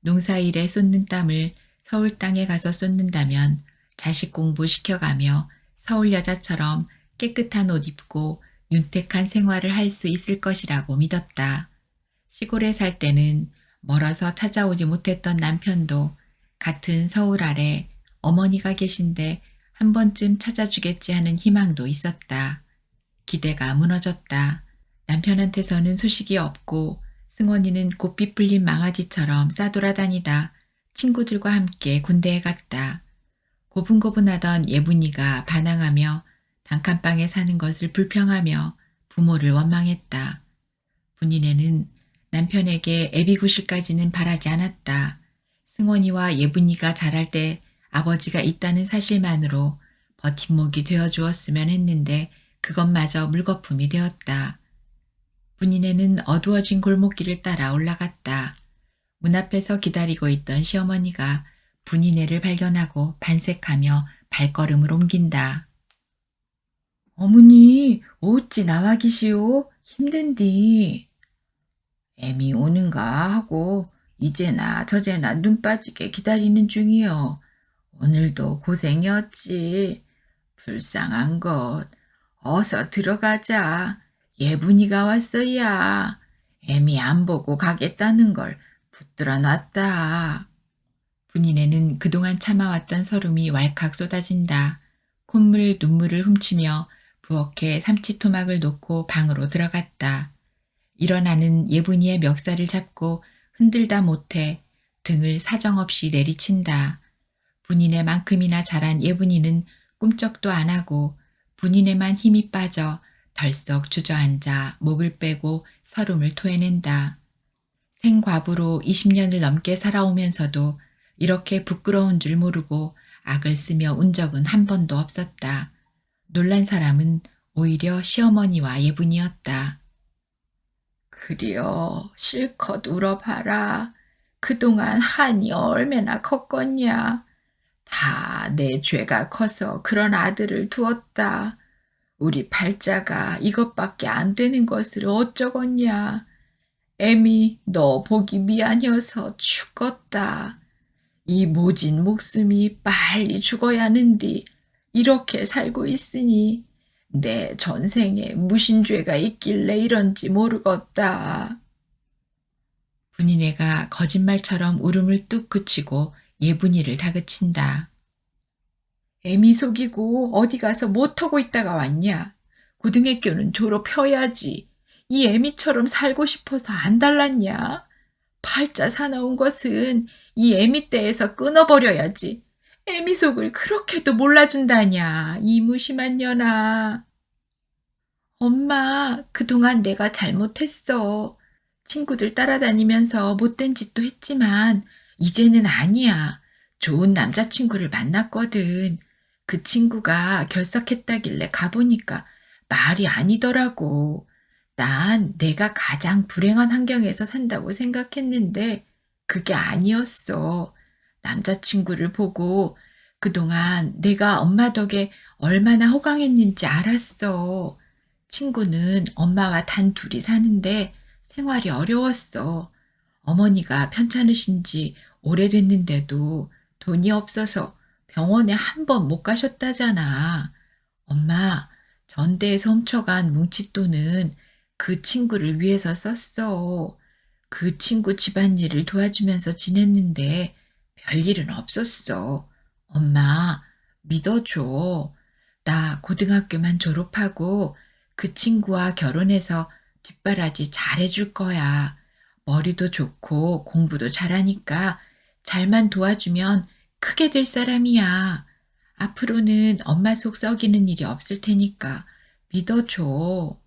농사일에 쏟는 땀을 서울 땅에 가서 쏟는다면 자식 공부 시켜가며 서울 여자처럼 깨끗한 옷 입고 윤택한 생활을 할 수 있을 것이라고 믿었다. 시골에 살 때는 멀어서 찾아오지 못했던 남편도 같은 서울 아래 어머니가 계신데 한 번쯤 찾아주겠지 하는 희망도 있었다. 기대가 무너졌다. 남편한테서는 소식이 없고 승원이는 고삐 풀린 망아지처럼 싸돌아다니다 친구들과 함께 군대에 갔다. 고분고분하던 예분이가 반항하며 단칸방에 사는 것을 불평하며 부모를 원망했다. 분인애는 남편에게 애비구실까지는 바라지 않았다. 승원이와 예분이가 자랄 때 아버지가 있다는 사실만으로 버팀목이 되어주었으면 했는데 그것마저 물거품이 되었다. 분인애는 어두워진 골목길을 따라 올라갔다. 문 앞에서 기다리고 있던 시어머니가 분인애를 발견하고 반색하며 발걸음을 옮긴다. 어머니, 어찌 나와 계시오? 힘든디. 애미 오는가 하고 이제나 저제나 눈 빠지게 기다리는 중이요. 오늘도 고생이었지. 불쌍한 것. 어서 들어가자. 예분이가 왔어야. 애미 안 보고 가겠다는 걸 붙들어 놨다. 분이네는 그동안 참아왔던 서름이 왈칵 쏟아진다. 콧물 눈물을 훔치며 부엌에 삼치토막을 놓고 방으로 들어갔다. 일어나는 예분이의 멱살을 잡고 흔들다 못해 등을 사정없이 내리친다. 분이네만큼이나 자란 예분이는 꿈쩍도 안 하고 분이네만 힘이 빠져 덜썩 주저앉아 목을 빼고 서름을 토해낸다. 생과부로 20년을 넘게 살아오면서도 이렇게 부끄러운 줄 모르고 악을 쓰며 운 적은 한 번도 없었다. 놀란 사람은 오히려 시어머니와 예분이었다. 그려 실컷 울어봐라. 그동안 한이 얼마나 컸겠냐. 다 내 죄가 커서 그런 아들을 두었다. 우리 팔자가 이것밖에 안 되는 것을 어쩌겠냐. 애미 너 보기 미안해서 죽었다. 이 모진 목숨이 빨리 죽어야 하는디 이렇게 살고 있으니 내 전생에 무슨 죄가 있길래 이런지 모르겠다. 분이네가 거짓말처럼 울음을 뚝 그치고 예분이를 다그친다. 애미 속이고 어디 가서 못하고 있다가 왔냐? 고등학교는 졸업해야지. 이 애미처럼 살고 싶어서 안 달랐냐? 팔자 사나운 것은 이 애미 떼에서 끊어버려야지. 애미 속을 그렇게도 몰라준다냐, 이 무심한 년아. 엄마, 그동안 내가 잘못했어. 친구들 따라다니면서 못된 짓도 했지만, 이제는 아니야. 좋은 남자친구를 만났거든. 그 친구가 결석했다길래 가보니까 말이 아니더라고. 난 내가 가장 불행한 환경에서 산다고 생각했는데 그게 아니었어. 남자친구를 보고 그동안 내가 엄마 덕에 얼마나 호강했는지 알았어. 친구는 엄마와 단 둘이 사는데 생활이 어려웠어. 어머니가 편찮으신지 오래됐는데도 돈이 없어서 병원에 한 번 못 가셨다잖아. 엄마, 전대에서 훔쳐간 뭉칫돈은 그 친구를 위해서 썼어. 그 친구 집안일을 도와주면서 지냈는데 별일은 없었어. 엄마, 믿어줘. 나 고등학교만 졸업하고 그 친구와 결혼해서 뒷바라지 잘해줄 거야. 머리도 좋고 공부도 잘하니까 잘만 도와주면 크게 될 사람이야. 앞으로는 엄마 속 썩이는 일이 없을 테니까 믿어줘.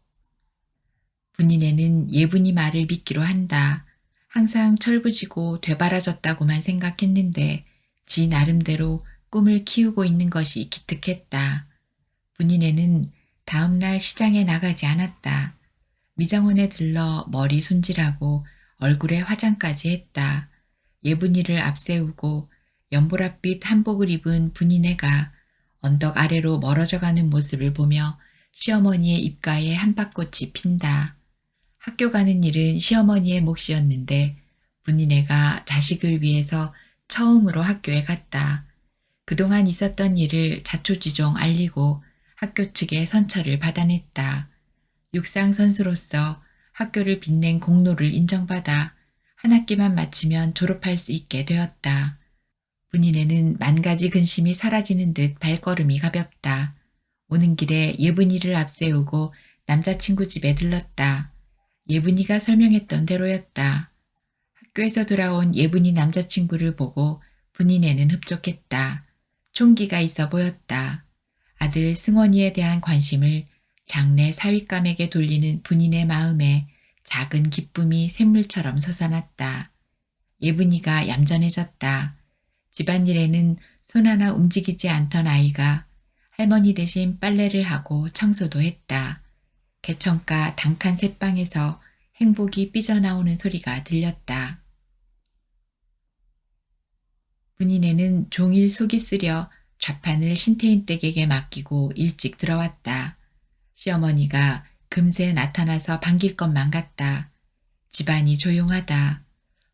분이네는 예분이 말을 믿기로 한다. 항상 철부지고 되바라졌다고만 생각했는데 지 나름대로 꿈을 키우고 있는 것이 기특했다. 분이네는 다음날 시장에 나가지 않았다. 미장원에 들러 머리 손질하고 얼굴에 화장까지 했다. 예분이를 앞세우고 연보랏빛 한복을 입은 분이네가 언덕 아래로 멀어져가는 모습을 보며 시어머니의 입가에 한박꽃이 핀다. 학교 가는 일은 시어머니의 몫이었는데 분이네가 자식을 위해서 처음으로 학교에 갔다. 그동안 있었던 일을 자초지종 알리고 학교 측에 선처를 받아냈다. 육상 선수로서 학교를 빛낸 공로를 인정받아 한 학기만 마치면 졸업할 수 있게 되었다. 분이네는 만 가지 근심이 사라지는 듯 발걸음이 가볍다. 오는 길에 예분이를 앞세우고 남자친구 집에 들렀다. 예분이가 설명했던 대로였다. 학교에서 돌아온 예분이 남자친구를 보고 분이네는 흡족했다. 총기가 있어 보였다. 아들 승원이에 대한 관심을 장래 사윗감에게 돌리는 분이네 마음에 작은 기쁨이 샘물처럼 솟아났다. 예분이가 얌전해졌다. 집안일에는 손 하나 움직이지 않던 아이가 할머니 대신 빨래를 하고 청소도 했다. 개천가 단칸 새방에서 행복이 삐져나오는 소리가 들렸다. 분이네는 종일 속이 쓰려 좌판을 신태인 댁에게 맡기고 일찍 들어왔다. 시어머니가 금세 나타나서 반길 것만 같다. 집안이 조용하다.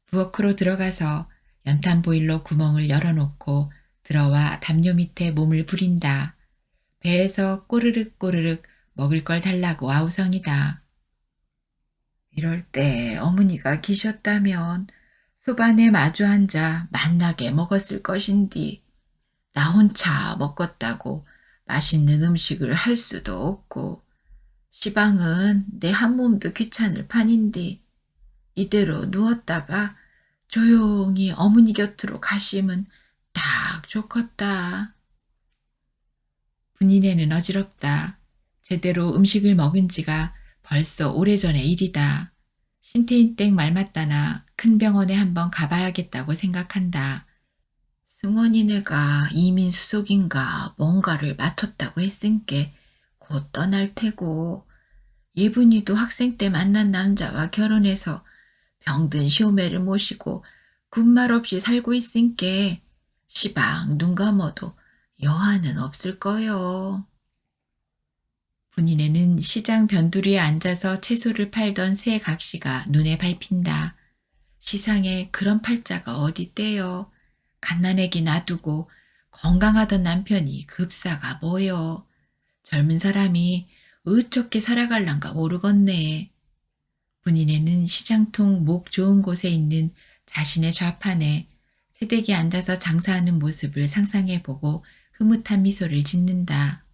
부엌으로 들어가서 연탄 보일러 구멍을 열어놓고 들어와 담요 밑에 몸을 부린다. 배에서 꼬르륵 꼬르륵 먹을 걸 달라고 아우성이다. 이럴 때 어머니가 계셨다면 소반에 마주 앉아 만나게 먹었을 것인디 나 혼자 먹겠다고 맛있는 음식을 할 수도 없고 시방은 내 한 몸도 귀찮을 판인데 이대로 누웠다가 조용히 어머니 곁으로 가시면 딱 좋겠다. 분이네는 어지럽다. 제대로 음식을 먹은 지가 벌써 오래전의 일이다. 신태인댁 말 맞다나 큰 병원에 한번 가봐야겠다고 생각한다. 승원이네가 이민 수속인가 뭔가를 맡았다고 했으니께 곧 떠날 테고 예분이도 학생 때 만난 남자와 결혼해서 병든 시오매를 모시고 군말 없이 살고 있으니께 시방 눈 감아도 여한은 없을 거요. 분이네는 시장 변두리에 앉아서 채소를 팔던 새 각시가 눈에 밟힌다. 시상에 그런 팔자가 어디 있대요. 갓난애기 놔두고 건강하던 남편이 급사가 뭐여. 젊은 사람이 어떻게 살아갈란가 모르겠네. 분이네는 시장통 목 좋은 곳에 있는 자신의 좌판에 새댁이 앉아서 장사하는 모습을 상상해보고 흐뭇한 미소를 짓는다.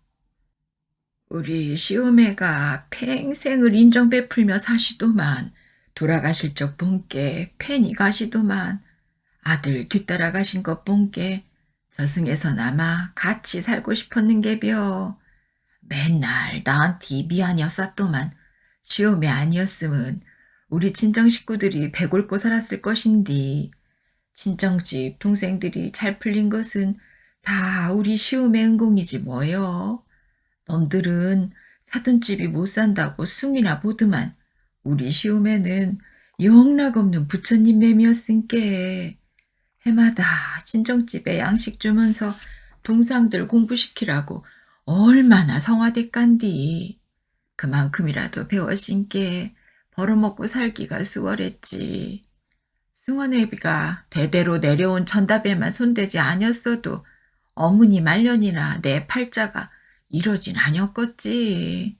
우리 시오매가 평생을 인정 베풀며 사시도만 돌아가실 적 본께 팬이 가시도만 아들 뒤따라 가신 것 본께 저승에서나마 같이 살고 싶었는게벼. 맨날 나한테 미안이었사또만 시오매 아니었으면 우리 친정 식구들이 배골고 살았을 것인디 친정집 동생들이 잘 풀린 것은 다 우리 시오매 은공이지 뭐여. 놈들은 사돈집이 못 산다고 숭이나 보드만 우리 시오매는 영락없는 부처님 맴이었으니께 해마다 친정집에 양식 주면서 동상들 공부시키라고 얼마나 성화됐간디. 그만큼이라도 배웠으니께 벌어먹고 살기가 수월했지. 승원애비가 대대로 내려온 전답에만 손대지 아니었어도 어머니 말년이나 내 팔자가 이러진 아니었겠지.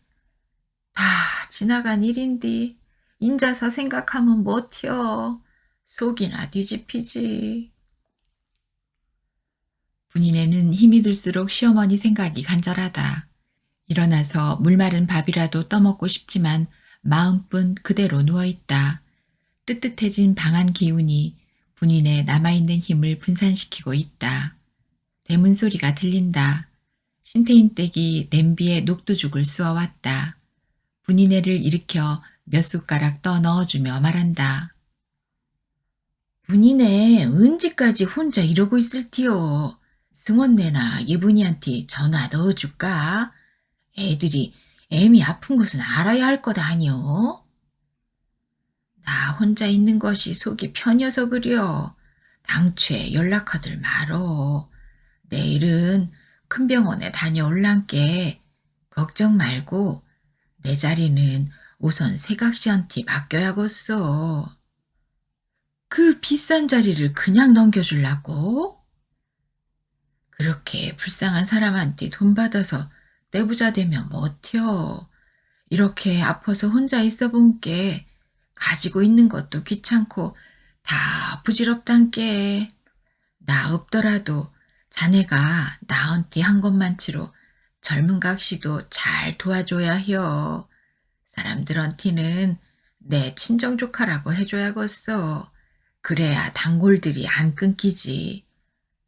다 지나간 일인디 인자서 생각하면 못혀. 속이나 뒤집히지. 분이네는 힘이 들수록 시어머니 생각이 간절하다. 일어나서 물 마른 밥이라도 떠먹고 싶지만 마음뿐 그대로 누워있다. 뜨뜻해진 방안 기운이 분인의 남아있는 힘을 분산시키고 있다. 대문 소리가 들린다. 신태인댁이 냄비에 녹두죽을 쑤어왔다. 분이네를 일으켜 몇 숟가락 떠 넣어주며 말한다. 분이네 언제까지 혼자 이러고 있을티요. 승원네나 예분이한테 전화 넣어줄까? 애들이 애미 아픈 것은 알아야 할 것 아니오? 나 혼자 있는 것이 속이 편해서 그려. 당최 연락하들 말어. 내일은 큰 병원에 다녀올란께. 걱정 말고 내 자리는 우선 세각시한테 맡겨야겠어. 그 비싼 자리를 그냥 넘겨줄라고? 그렇게 불쌍한 사람한테 돈 받아서 내부자 되면 못혀. 이렇게 아파서 혼자 있어 본께 가지고 있는 것도 귀찮고 다 부질없단께. 나 없더라도 자네가 나한테 한 것만치로 젊은 각시도 잘 도와줘야 해요. 사람들한테는 내 친정 조카라고 해줘야겠어. 그래야 단골들이 안 끊기지.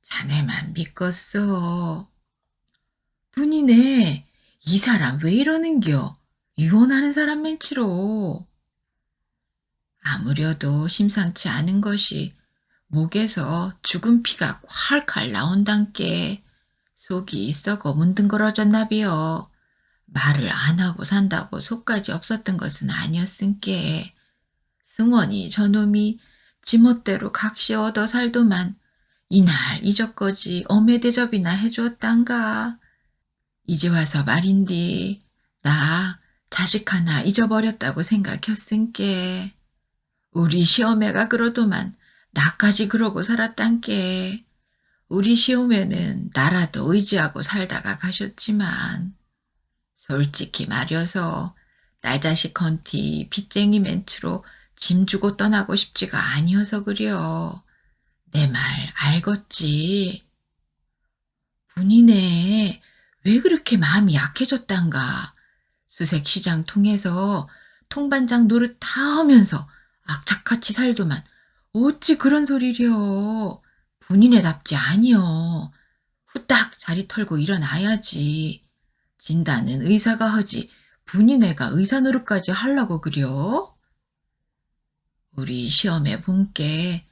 자네만 믿겠어. 분이네. 이 사람 왜 이러는겨? 이혼하는 사람 맨치로. 아무려도 심상치 않은 것이 목에서 죽은 피가 콸콸 나온단께. 속이 썩어 문둥거러졌나비요. 말을 안 하고 산다고 속까지 없었던 것은 아니었은께. 승원이 저놈이 지멋대로 각시 얻어 살도만 이날 이저거지 어매대접이나 해주었단가. 이제 와서 말인디 나 자식 하나 잊어버렸다고 생각했은께. 우리 시어매가 그러도만 나까지 그러고 살았단께. 우리 시어머니는 나라도 의지하고 살다가 가셨지만 솔직히 말여서 딸 자식 헌티 빚쟁이 멘트로 짐 주고 떠나고 싶지가 아니어서 그려. 내 말 알겠지? 분이네. 왜 그렇게 마음이 약해졌단가? 수색시장 통해서 통반장 노릇 다 하면서 악착같이 살더만 어찌 그런 소리려. 분이네답지 아니여. 후딱 자리 털고 일어나야지. 진단은 의사가 하지 분이네가 의사 노릇까지 하려고 그려? 우리 시험해 본께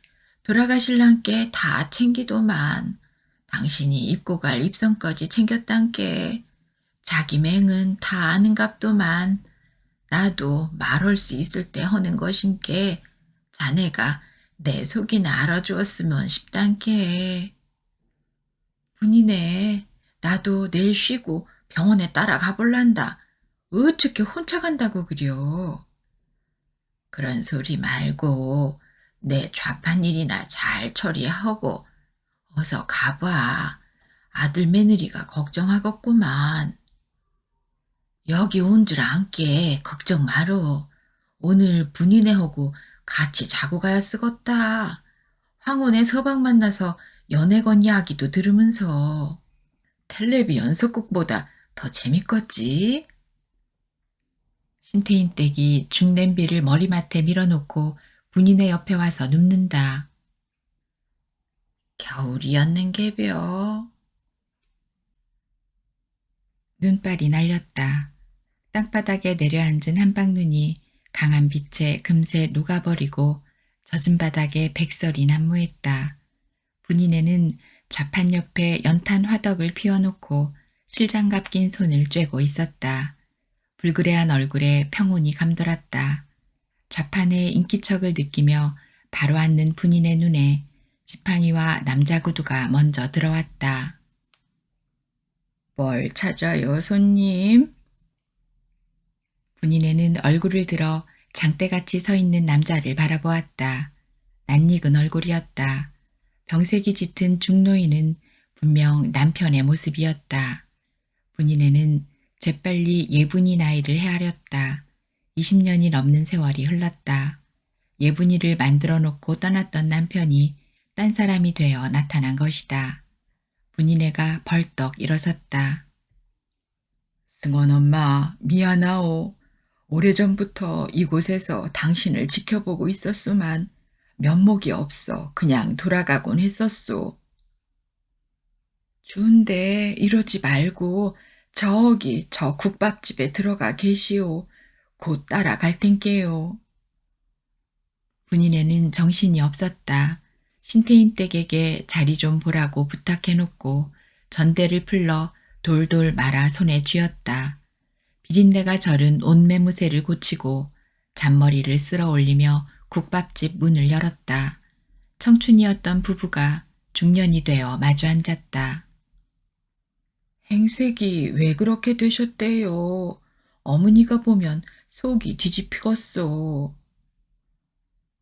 돌아가실랑께 다 챙기도만 당신이 입고 갈 입선까지 챙겼단께 자기 맹은 다 아는갑도만 나도 말할 수 있을 때 하는 것인께 자네가 내 속이나 알아주었으면 싶단께. 분이네. 나도 내일 쉬고 병원에 따라가 볼란다. 어떻게 혼자 간다고 그려. 그런 소리 말고 내 좌판 일이나 잘 처리하고 어서 가봐. 아들 며느리가 걱정하겠구만. 여기 온 줄 안게 걱정 마로. 오늘 분이네하고 같이 자고 가야 쓰겄다. 황혼의 서방 만나서 연애건 이야기도 들으면서 텔레비 연속극보다 더 재밌겠지? 신태인 댁이 중냄비를 머리맡에 밀어놓고 분이네 옆에 와서 눕는다. 겨울이었는개벼. 눈발이 날렸다. 땅바닥에 내려앉은 한방눈이 강한 빛에 금세 녹아버리고 젖은 바닥에 백설이 난무했다. 분이네는 좌판 옆에 연탄 화덕을 피워놓고 실장갑 낀 손을 쬐고 있었다. 불그레한 얼굴에 평온이 감돌았다. 좌판의 인기척을 느끼며 바로 앉는 분인의 눈에 지팡이와 남자 구두가 먼저 들어왔다. 뭘 찾아요, 손님? 분인애는 얼굴을 들어 장대같이 서 있는 남자를 바라보았다. 낯익은 얼굴이었다. 병색이 짙은 중노인은 분명 남편의 모습이었다. 분인애는 재빨리 예분이 나이를 헤아렸다. 20년이 넘는 세월이 흘렀다. 예분이를 만들어 놓고 떠났던 남편이 딴 사람이 되어 나타난 것이다. 분인애가 벌떡 일어섰다. 승원 엄마, 미안하오. 오래전부터 이곳에서 당신을 지켜보고 있었소만 면목이 없어 그냥 돌아가곤 했었소. 좋은데 이러지 말고 저기 저 국밥집에 들어가 계시오. 곧 따라갈 텐께요. 분인애는 정신이 없었다. 신태인 댁에게 자리 좀 보라고 부탁해놓고 전대를 풀러 돌돌 말아 손에 쥐었다. 비린내가 절은 옷매무새를 고치고 잔머리를 쓸어 올리며 국밥집 문을 열었다. 청춘이었던 부부가 중년이 되어 마주 앉았다. 행색이 왜 그렇게 되셨대요? 어머니가 보면 속이 뒤집히겠소.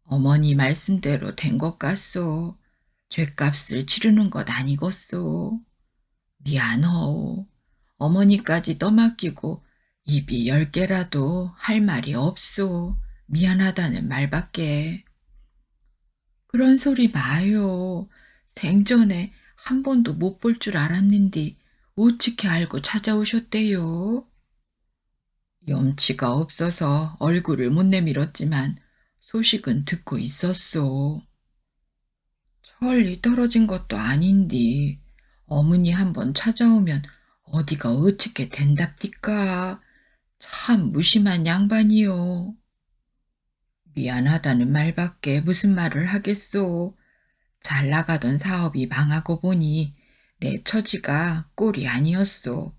어머니 말씀대로 된 것 같소. 죗값을 치르는 것 아니겠소. 미안허. 어머니까지 떠맡기고 입이 10개라도 할 말이 없소. 미안하다는 말밖에. 그런 소리 마요. 생전에 한 번도 못 볼 줄 알았는데 어떻게 알고 찾아오셨대요? 염치가 없어서 얼굴을 못 내밀었지만 소식은 듣고 있었소. 천리 떨어진 것도 아닌디 어머니 한번 찾아오면 어디가 어떻게 된답디까. 참 무심한 양반이요. 미안하다는 말밖에 무슨 말을 하겠소. 잘 나가던 사업이 망하고 보니 내 처지가 꼴이 아니었소.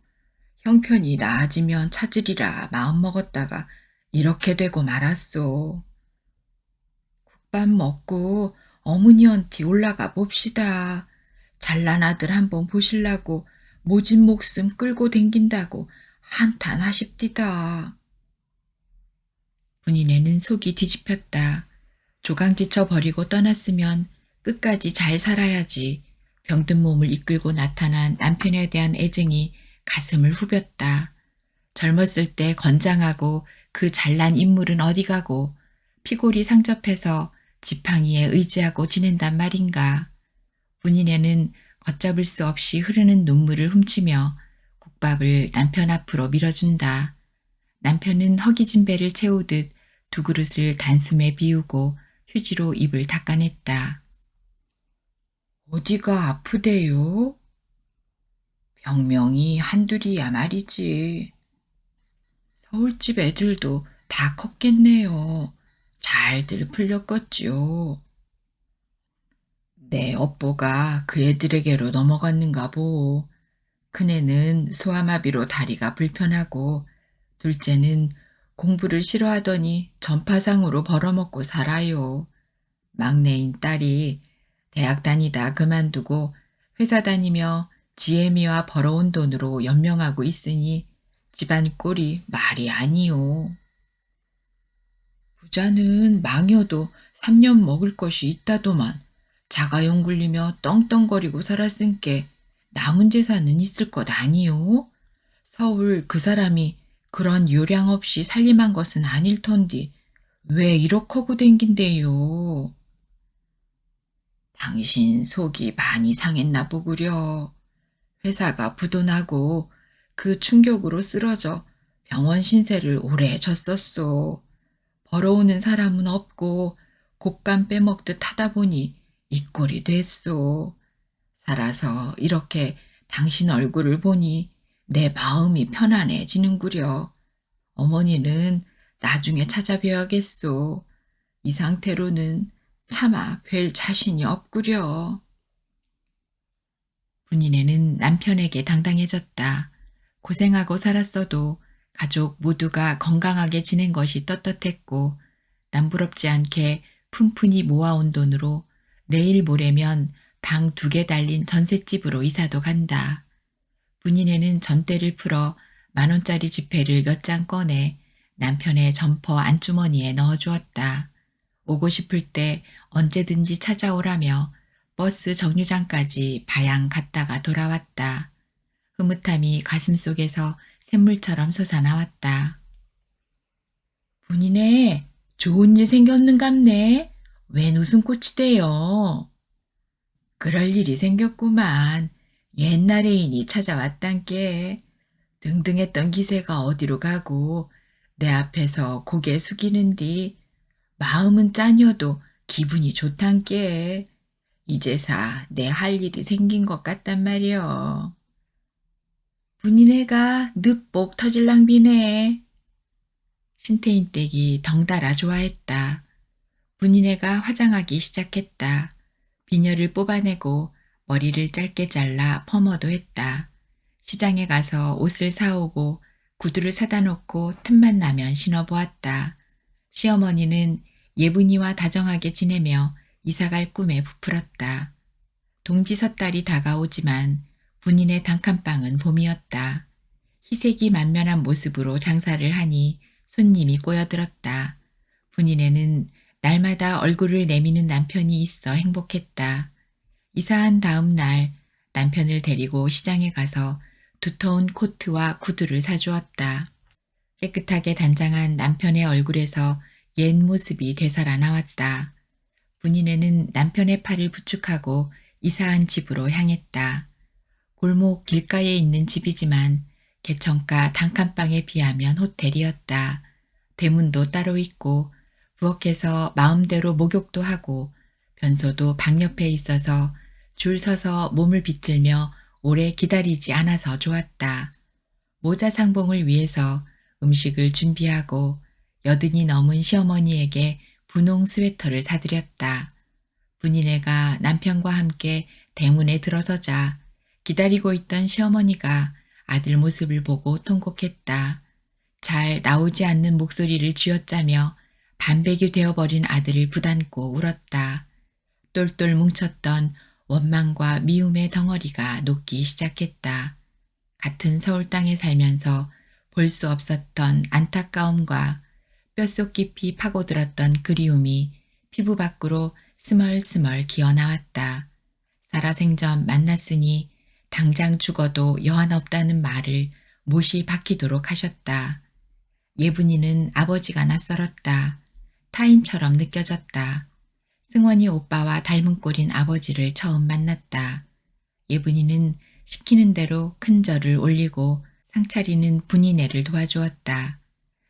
형편이 나아지면 찾으리라 마음먹었다가 이렇게 되고 말았소. 국밥 먹고 어머니한테 올라가 봅시다. 잘난 아들 한번 보실라고 모진 목숨 끌고 댕긴다고 한탄하십디다. 분인애는 속이 뒤집혔다. 조강지쳐 버리고 떠났으면 끝까지 잘 살아야지 병든 몸을 이끌고 나타난 남편에 대한 애증이 가슴을 후볐다. 젊었을 때 건장하고 그 잘난 인물은 어디 가고 피골이 상접해서 지팡이에 의지하고 지낸단 말인가. 분인애는 걷잡을 수 없이 흐르는 눈물을 훔치며 국밥을 남편 앞으로 밀어준다. 남편은 허기진 배를 채우듯 두 그릇을 단숨에 비우고 휴지로 입을 닦아냈다. 어디가 아프대요? 병명이 한둘이야 말이지. 서울집 애들도 다 컸겠네요. 잘들 풀렸겠지요. 내 업보가 그 애들에게로 넘어갔는가 보. 큰애는 소아마비로 다리가 불편하고 둘째는 공부를 싫어하더니 전파상으로 벌어먹고 살아요. 막내인 딸이 대학 다니다 그만두고 회사 다니며 지혜미와 벌어온 돈으로 연명하고 있으니 집안 꼴이 말이 아니오. 부자는 망여도 3년 먹을 것이 있다도만 자가용 굴리며 떵떵거리고 살았은께 남은 재산은 있을 것 아니오? 서울 그 사람이 그런 요량 없이 살림한 것은 아닐 텐디 왜 이렇게고 댕긴대요? 당신 속이 많이 상했나 보구려. 회사가 부도나고 그 충격으로 쓰러져 병원 신세를 오래 졌었소. 벌어오는 사람은 없고 곶감 빼먹듯 하다 보니 이 꼴이 됐소. 살아서 이렇게 당신 얼굴을 보니 내 마음이 편안해지는구려. 어머니는 나중에 찾아뵈야겠소. 이 상태로는 차마 뵐 자신이 없구려. 분인애는 남편에게 당당해졌다. 고생하고 살았어도 가족 모두가 건강하게 지낸 것이 떳떳했고 남부럽지 않게 푼푼히 모아온 돈으로 내일 모레면 방 2개 달린 전셋집으로 이사도 간다. 분인애는 전대를 풀어 10,000원짜리 지폐를 몇 장 꺼내 남편의 점퍼 안주머니에 넣어주었다. 오고 싶을 때 언제든지 찾아오라며 버스 정류장까지 바양 갔다가 돌아왔다. 흐뭇함이 가슴속에서 샘물처럼 솟아나왔다. 분이네, 좋은 일 생겼는갑네. 웬 웃음꽃이대요. 그럴 일이 생겼구만. 옛날 애인이 찾아왔단께. 등등했던 기세가 어디로 가고 내 앞에서 고개 숙이는디 마음은 짠여도 기분이 좋단께. 이제사 내 할 일이 생긴 것 같단 말이여. 분이네가 늪복 터질랑비네. 신태인 댁이 덩달아 좋아했다. 분이네가 화장하기 시작했다. 비녀를 뽑아내고 머리를 짧게 잘라 펌어도 했다. 시장에 가서 옷을 사오고 구두를 사다 놓고 틈만 나면 신어보았다. 시어머니는 예분이와 다정하게 지내며 이사갈 꿈에 부풀었다. 동지 섣달이 다가오지만 분인의 단칸방은 봄이었다. 희색이 만면한 모습으로 장사를 하니 손님이 꼬여들었다. 분인에는 날마다 얼굴을 내미는 남편이 있어 행복했다. 이사한 다음 날 남편을 데리고 시장에 가서 두터운 코트와 구두를 사주었다. 깨끗하게 단장한 남편의 얼굴에서 옛 모습이 되살아 나왔다. 분인에는 남편의 팔을 부축하고 이사한 집으로 향했다. 골목 길가에 있는 집이지만 개천가 단칸방에 비하면 호텔이었다. 대문도 따로 있고 부엌에서 마음대로 목욕도 하고 변소도 방 옆에 있어서 줄 서서 몸을 비틀며 오래 기다리지 않아서 좋았다. 모자 상봉을 위해서 음식을 준비하고 여든이 넘은 시어머니에게 분홍 스웨터를 사드렸다. 분이네가 남편과 함께 대문에 들어서자 기다리고 있던 시어머니가 아들 모습을 보고 통곡했다. 잘 나오지 않는 목소리를 쥐어짜며 반백이 되어버린 아들을 부담고 울었다. 똘똘 뭉쳤던 원망과 미움의 덩어리가 녹기 시작했다. 같은 서울 땅에 살면서 볼 수 없었던 안타까움과 뼛속 깊이 파고들었던 그리움이 피부 밖으로 스멀스멀 기어나왔다. 살아생전 만났으니 당장 죽어도 여한 없다는 말을 못이 박히도록 하셨다. 예분이는 아버지가 낯설었다. 타인처럼 느껴졌다. 승원이 오빠와 닮은 꼴인 아버지를 처음 만났다. 예분이는 시키는 대로 큰 절을 올리고 상차리는 분이네를 도와주었다.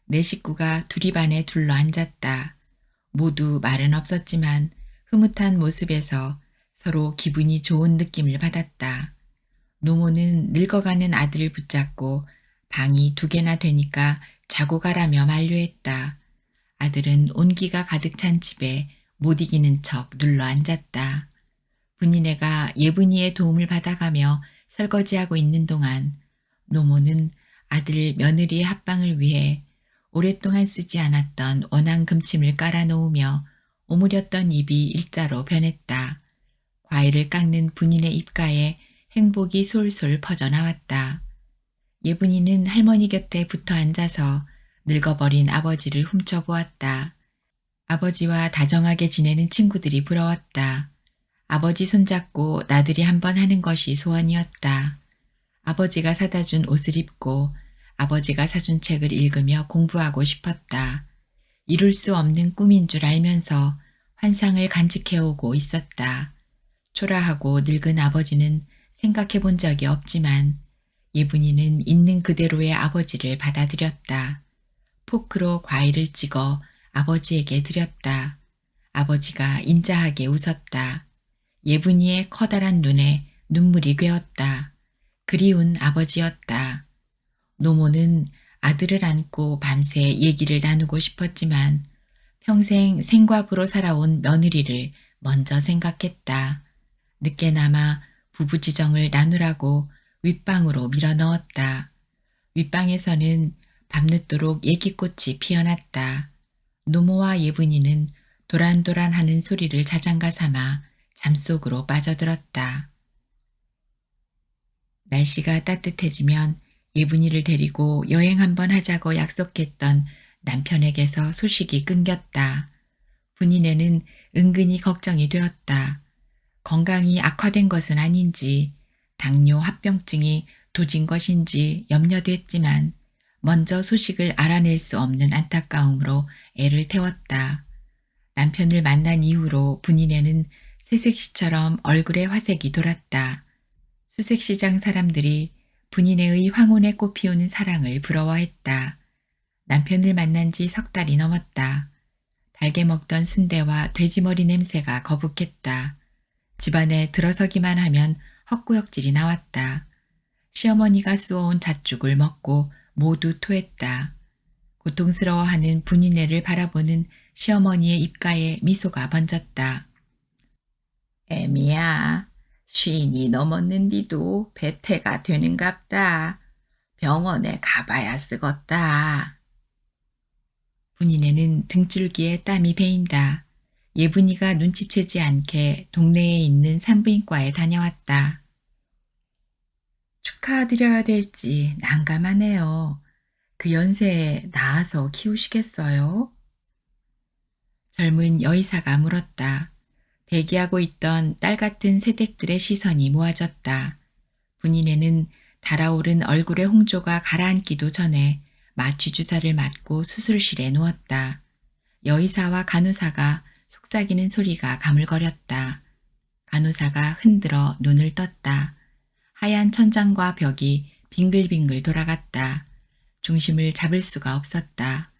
네 식구가 두리반에 둘러앉았다. 모두 말은 없었지만 흐뭇한 모습에서 서로 기분이 좋은 느낌을 받았다. 노모는 늙어가는 아들을 붙잡고 방이 2개나 되니까 자고 가라며 만류했다. 아들은 온기가 가득 찬 집에 못 이기는 척 눌러 앉았다. 분이네가 예분이의 도움을 받아가며 설거지하고 있는 동안 노모는 아들 며느리의 합방을 위해 오랫동안 쓰지 않았던 원앙 금침을 깔아놓으며 오므렸던 입이 일자로 변했다. 과일을 깎는 분인의 입가에 행복이 솔솔 퍼져나왔다. 예분이는 할머니 곁에 붙어 앉아서 늙어버린 아버지를 훔쳐보았다. 아버지와 다정하게 지내는 친구들이 부러웠다. 아버지 손잡고 나들이 한번 하는 것이 소원이었다. 아버지가 사다 준 옷을 입고 아버지가 사준 책을 읽으며 공부하고 싶었다. 이룰 수 없는 꿈인 줄 알면서 환상을 간직해오고 있었다. 초라하고 늙은 아버지는 생각해 본 적이 없지만 예분이는 있는 그대로의 아버지를 받아들였다. 포크로 과일을 찍어 아버지에게 드렸다. 아버지가 인자하게 웃었다. 예분이의 커다란 눈에 눈물이 괴었다. 그리운 아버지였다. 노모는 아들을 안고 밤새 얘기를 나누고 싶었지만 평생 생과부로 살아온 며느리를 먼저 생각했다. 늦게나마 부부지정을 나누라고 윗방으로 밀어넣었다. 윗방에서는 밤늦도록 얘기꽃이 피어났다. 노모와 예분이는 도란도란하는 소리를 자장가 삼아 잠속으로 빠져들었다. 날씨가 따뜻해지면 예분이를 데리고 여행 한번 하자고 약속했던 남편에게서 소식이 끊겼다. 분이네는 은근히 걱정이 되었다. 건강이 악화된 것은 아닌지, 당뇨 합병증이 도진 것인지 염려됐지만 먼저 소식을 알아낼 수 없는 안타까움으로 애를 태웠다. 남편을 만난 이후로 분이네는 새색시처럼 얼굴에 화색이 돌았다. 수색시장 사람들이 분이네의 황혼에 꽃피우는 사랑을 부러워했다. 남편을 만난 지 3달이 넘었다. 달게 먹던 순대와 돼지머리 냄새가 거북했다. 집안에 들어서기만 하면 헛구역질이 나왔다. 시어머니가 쏘아온 잣죽을 먹고 모두 토했다. 고통스러워하는 분이네를 바라보는 시어머니의 입가에 미소가 번졌다. 애미야, 쉰이 넘었는디도 배태가 되는갑다. 병원에 가봐야 쓰겄다. 분이네는 등줄기에 땀이 배인다. 예분이가 눈치채지 않게 동네에 있는 산부인과에 다녀왔다. 축하드려야 될지 난감하네요. 그 연세에 낳아서 키우시겠어요? 젊은 여의사가 물었다. 대기하고 있던 딸 같은 새댁들의 시선이 모아졌다. 분이네는 달아오른 얼굴의 홍조가 가라앉기도 전에 마취 주사를 맞고 수술실에 누웠다. 여의사와 간호사가 속삭이는 소리가 가물거렸다. 간호사가 흔들어 눈을 떴다. 하얀 천장과 벽이 빙글빙글 돌아갔다. 중심을 잡을 수가 없었다.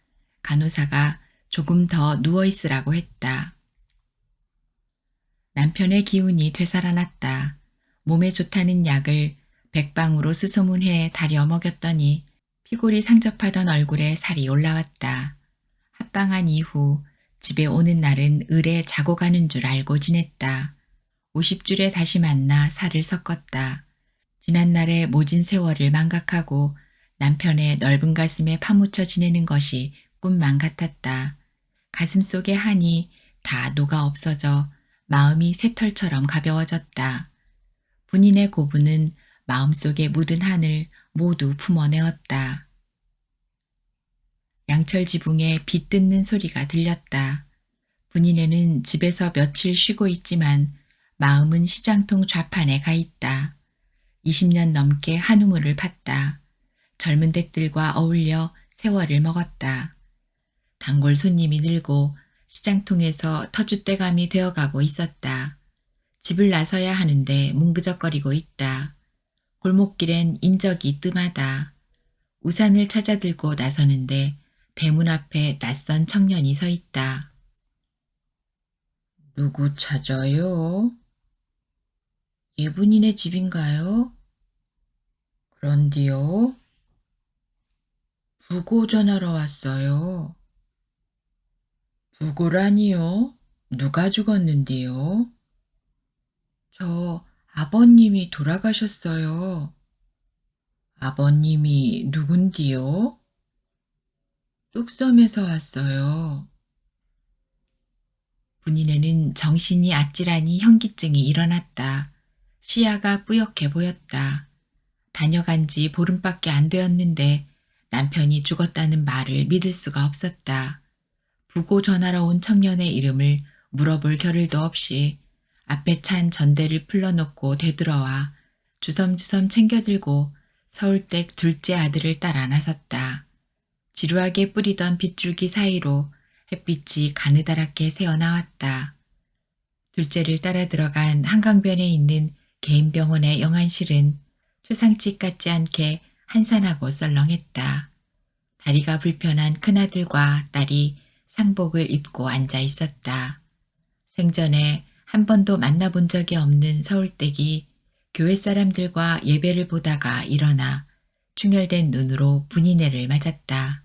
간호사가 조금 더 누워있으라고 했다. 남편의 기운이 되살아났다. 몸에 좋다는 약을 백방으로 수소문해 다려 먹였더니 피골이 상접하던 얼굴에 살이 올라왔다. 합방한 이후 집에 오는 날은 을에 자고 가는 줄 알고 지냈다. 50줄에 다시 만나 살을 섞었다. 지난날의 모진 세월을 망각하고 남편의 넓은 가슴에 파묻혀 지내는 것이 꿈만 같았다. 가슴속의 한이 다 녹아 없어져 마음이 새털처럼 가벼워졌다. 분인의 고부는 마음속에 묻은 한을 모두 품어내었다. 양철 지붕에 비 뜯는 소리가 들렸다. 분인애는 집에서 며칠 쉬고 있지만 마음은 시장통 좌판에 가 있다. 20년 넘게 한우물을 팠다. 젊은 댁들과 어울려 세월을 먹었다. 단골 손님이 늘고 시장통에서 터줏대감이 되어가고 있었다. 집을 나서야 하는데 뭉그적거리고 있다. 골목길엔 인적이 뜸하다. 우산을 찾아 들고 나서는데 대문 앞에 낯선 청년이 서 있다. 누구 찾아요? 예분이네 집인가요? 그런디요. 부고 전하러 왔어요. 부고라니요? 누가 죽었는데요? 저 아버님이 돌아가셨어요. 아버님이 누군디요? 뚝섬에서 왔어요. 분인에는 정신이 아찔하니 현기증이 일어났다. 시야가 뿌옇게 보였다. 다녀간 지 보름밖에 안 되었는데 남편이 죽었다는 말을 믿을 수가 없었다. 부고 전하러 온 청년의 이름을 물어볼 겨를도 없이 앞에 찬 전대를 풀러놓고 되돌아와 주섬주섬 챙겨들고 서울댁 둘째 아들을 따라 나섰다. 지루하게 뿌리던 빗줄기 사이로 햇빛이 가느다랗게 새어나왔다. 둘째를 따라 들어간 한강변에 있는 개인 병원의 영안실은 초상집 같지 않게 한산하고 썰렁했다. 다리가 불편한 큰아들과 딸이 상복을 입고 앉아 있었다. 생전에 한 번도 만나본 적이 없는 서울댁이 교회 사람들과 예배를 보다가 일어나 충혈된 눈으로 분이네를 맞았다.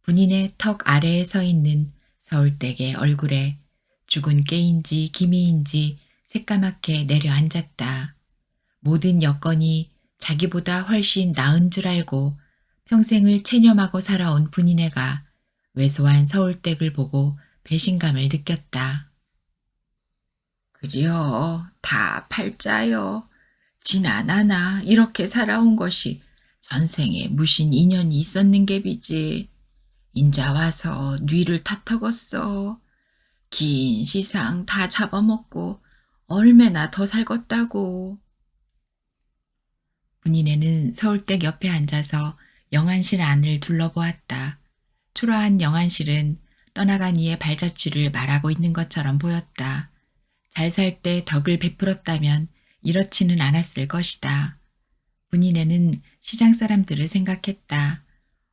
분이네 턱 아래에 서 있는 서울댁의 얼굴에 죽은 깨인지 기미인지 새까맣게 내려앉았다. 모든 여건이 자기보다 훨씬 나은 줄 알고 평생을 체념하고 살아온 분이네가 왜소한 서울댁을 보고 배신감을 느꼈다. 그려, 다 팔자여. 지나나나 이렇게 살아온 것이 전생에 무신 인연이 있었는 게비지. 인자 와서 뉘를 다 턱었어. 긴 시상 다 잡아먹고 얼마나 더 살겄다고. 분이네는 서울댁 옆에 앉아서 영안실 안을 둘러보았다. 초라한 영안실은 떠나간 이의 발자취를 말하고 있는 것처럼 보였다. 잘 살 때 덕을 베풀었다면 이렇지는 않았을 것이다. 분이네는 시장 사람들을 생각했다.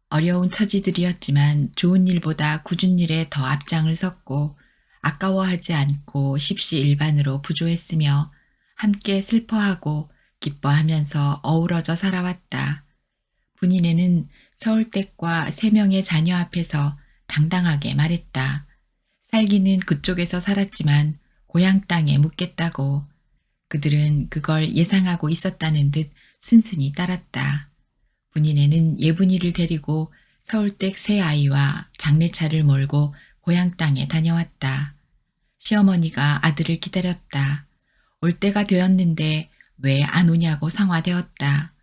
어려운 처지들이었지만 좋은 일보다 굳은 일에 더 앞장을 섰고 아까워하지 않고 십시일반으로 부조했으며 함께 슬퍼하고 기뻐하면서 어우러져 살아왔다. 분이네는 서울댁과 3명의 자녀 앞에서 당당하게 말했다. 살기는 그쪽에서 살았지만 고향 땅에 묻겠다고. 그들은 그걸 예상하고 있었다는 듯 순순히 따랐다. 분이네는 예분이를 데리고 서울댁 세 아이와 장례차를 몰고 고향 땅에 다녀왔다. 시어머니가 아들을 기다렸다. 올 때가 되었는데 왜 안 오냐고 상화되었다.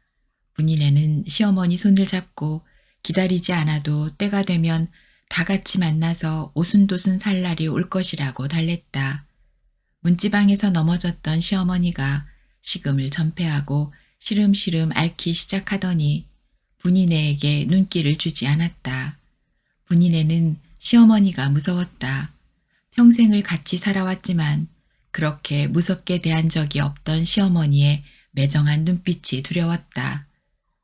분이네는 시어머니 손을 잡고 기다리지 않아도 때가 되면 다 같이 만나서 오순도순 살 날이 올 것이라고 달랬다. 문지방에서 넘어졌던 시어머니가 식음을 전폐하고 시름시름 앓기 시작하더니 분이네에게 눈길을 주지 않았다. 분이네는 시어머니가 무서웠다. 평생을 같이 살아왔지만 그렇게 무섭게 대한 적이 없던 시어머니의 매정한 눈빛이 두려웠다.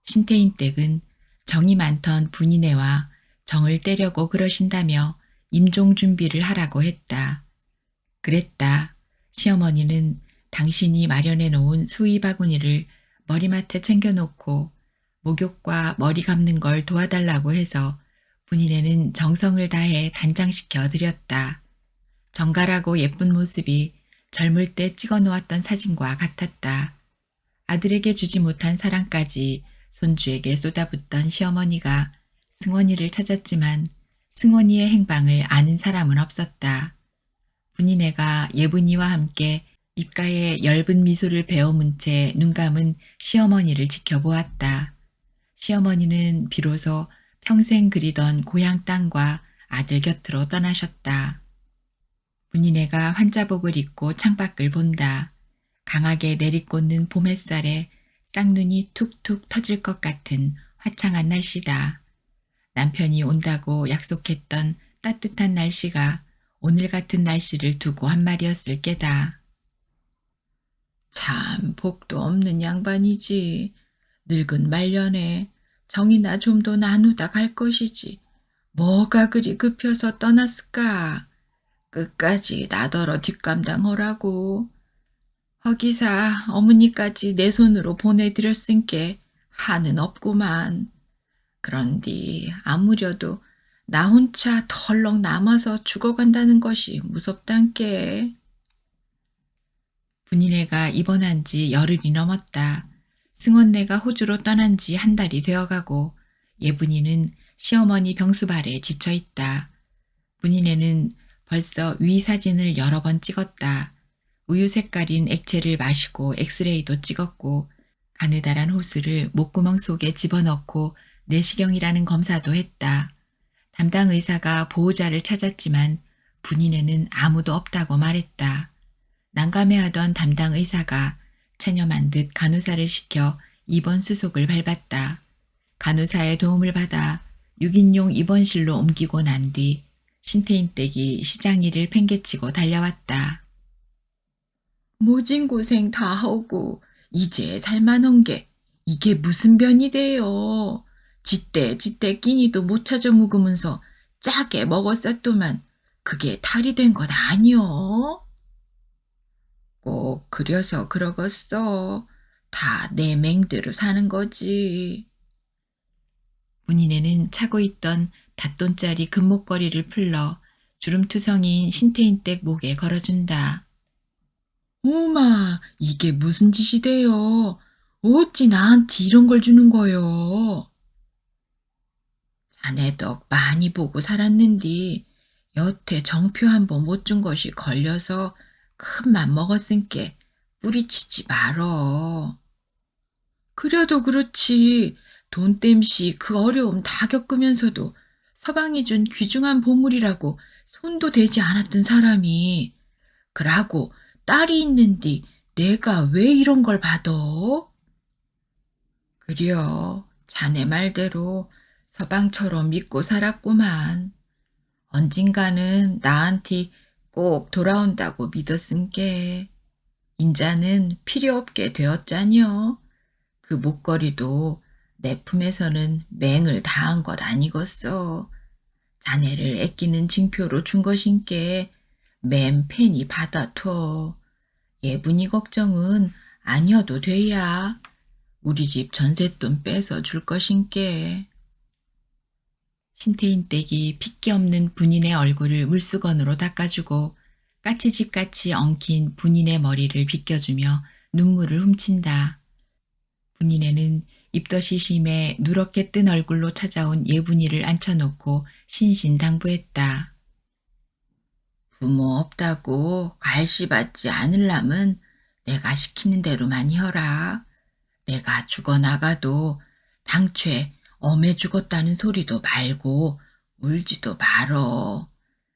신태인 댁은 정이 많던 분이네와 정을 떼려고 그러신다며 임종 준비를 하라고 했다. 그랬다. 시어머니는 당신이 마련해 놓은 수의 바구니를 머리맡에 챙겨놓고 목욕과 머리 감는 걸 도와달라고 해서 분이네는 정성을 다해 단장시켜 드렸다. 정갈하고 예쁜 모습이 젊을 때 찍어 놓았던 사진과 같았다. 아들에게 주지 못한 사랑까지 손주에게 쏟아붓던 시어머니가 승원이를 찾았지만 승원이의 행방을 아는 사람은 없었다. 분이네가 예분이와 함께 입가에 엷은 미소를 베어문 채 눈감은 시어머니를 지켜보았다. 시어머니는 비로소 평생 그리던 고향 땅과 아들 곁으로 떠나셨다. 분이네가 환자복을 입고 창밖을 본다. 강하게 내리꽂는 봄 햇살에 쌍눈이 툭툭 터질 것 같은 화창한 날씨다. 남편이 온다고 약속했던 따뜻한 날씨가 오늘 같은 날씨를 두고 한 말이었을 게다. 참 복도 없는 양반이지. 늙은 말년에 정이나 좀 더 나누다 갈 것이지. 뭐가 그리 급해서 떠났을까? 끝까지 나더러 뒷감당하라고. 허기사 어머니까지 내 손으로 보내드렸은께 한은 없구만. 그런디 아무려도 나 혼자 덜렁 남아서 죽어간다는 것이 무섭단께. 분이네가 입원한 지 열흘이 넘었다. 승원네가 호주로 떠난 지 한 달이 되어가고 예분이는 시어머니 병수발에 지쳐있다. 분이네는 벌써 위 사진을 여러 번 찍었다. 우유 색깔인 액체를 마시고 엑스레이도 찍었고 가느다란 호스를 목구멍 속에 집어넣고 내시경이라는 검사도 했다. 담당 의사가 보호자를 찾았지만 분이네는 아무도 없다고 말했다. 난감해하던 담당 의사가 체념한 듯 간호사를 시켜 입원 수속을 밟았다. 간호사의 도움을 받아 6인용 입원실로 옮기고 난 뒤 신태인댁이 시장일을 팽개치고 달려왔다. 모진 고생 다 하고 이제 살만한 게 이게 무슨 변이 돼요. 지때 끼니도 못 찾아 묵으면서 짜게 먹었었더만 그게 탈이 된 것 아니여? 꼭 그려서 그러겠어. 다 내 맹대로 사는 거지. 문인애는 차고 있던 닷돈짜리 금목걸이를 풀러 주름투성이인 신태인댁 목에 걸어준다. 오마, 이게 무슨 짓이 돼요? 어찌 나한테 이런 걸 주는 거요? 자네 덕 많이 보고 살았는디 여태 정표 한 번 못 준 것이 걸려서 큰맘 먹었으니께 뿌리치지 말어. 그려도 그렇지. 돈 땜시 그 어려움 다 겪으면서도 서방이 준 귀중한 보물이라고 손도 대지 않았던 사람이 그러고 딸이 있는디 내가 왜 이런 걸 받아? 그려 자네 말대로 서방처럼 믿고 살았구만. 언젠가는 나한테 꼭 돌아온다고 믿었은게 인자는 필요 없게 되었자녀. 그 목걸이도 내 품에서는 맹을 다한 것 아니겠어. 자네를 애끼는 징표로 준 것인께 맨 팬이 받아둬. 예분이 걱정은 아니어도 돼야. 우리 집 전셋돈 빼서 줄 것인께. 신태인 댁이 핏기 없는 분인의 얼굴을 물수건으로 닦아주고 까치집같이 엉킨 분인의 머리를 빗겨주며 눈물을 훔친다. 분인애는 입덧이 심해 누렇게 뜬 얼굴로 찾아온 예분이를 앉혀놓고 신신당부했다. 부모 없다고 갈시받지 않으려면 내가 시키는 대로만 해라. 내가 죽어나가도 당최 엄해 죽었다는 소리도 말고 울지도 말어.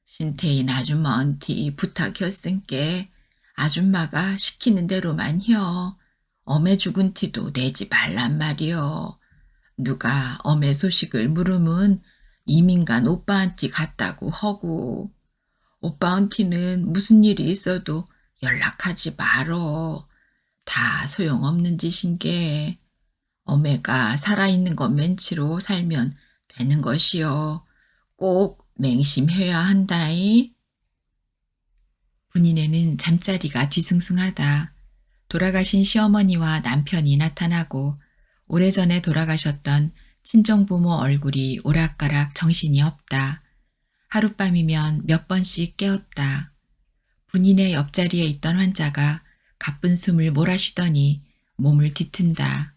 신태인 아줌마한테 부탁했으니께 아줌마가 시키는 대로만 혀. 엄해 죽은 티도 내지 말란 말이여. 누가 엄해 소식을 물으면 이민간 오빠한테 갔다고 허구. 오빠한테는 무슨 일이 있어도 연락하지 말어. 다 소용없는 짓인게. 어메가 살아있는 것 맨치로 살면 되는 것이여. 꼭 맹심해야 한다이. 분인애는 잠자리가 뒤숭숭하다. 돌아가신 시어머니와 남편이 나타나고 오래전에 돌아가셨던 친정부모 얼굴이 오락가락 정신이 없다. 하룻밤이면 몇 번씩 깨었다. 분인의 옆자리에 있던 환자가 가쁜 숨을 몰아쉬더니 몸을 뒤튼다.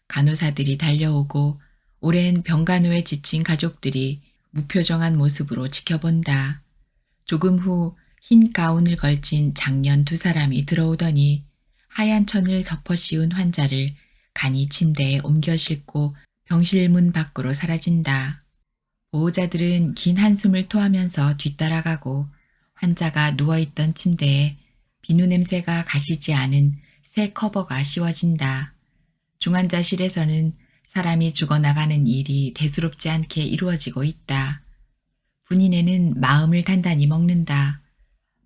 간호사들이 달려오고 오랜 병간호에 지친 가족들이 무표정한 모습으로 지켜본다. 조금 후 흰 가운을 걸친 장년 두 사람이 들어오더니 하얀 천을 덮어 씌운 환자를 간이 침대에 옮겨 싣고 병실 문 밖으로 사라진다. 보호자들은 긴 한숨을 토하면서 뒤따라가고 환자가 누워있던 침대에 비누 냄새가 가시지 않은 새 커버가 씌워진다. 중환자실에서는 사람이 죽어나가는 일이 대수롭지 않게 이루어지고 있다. 분이네는 마음을 단단히 먹는다.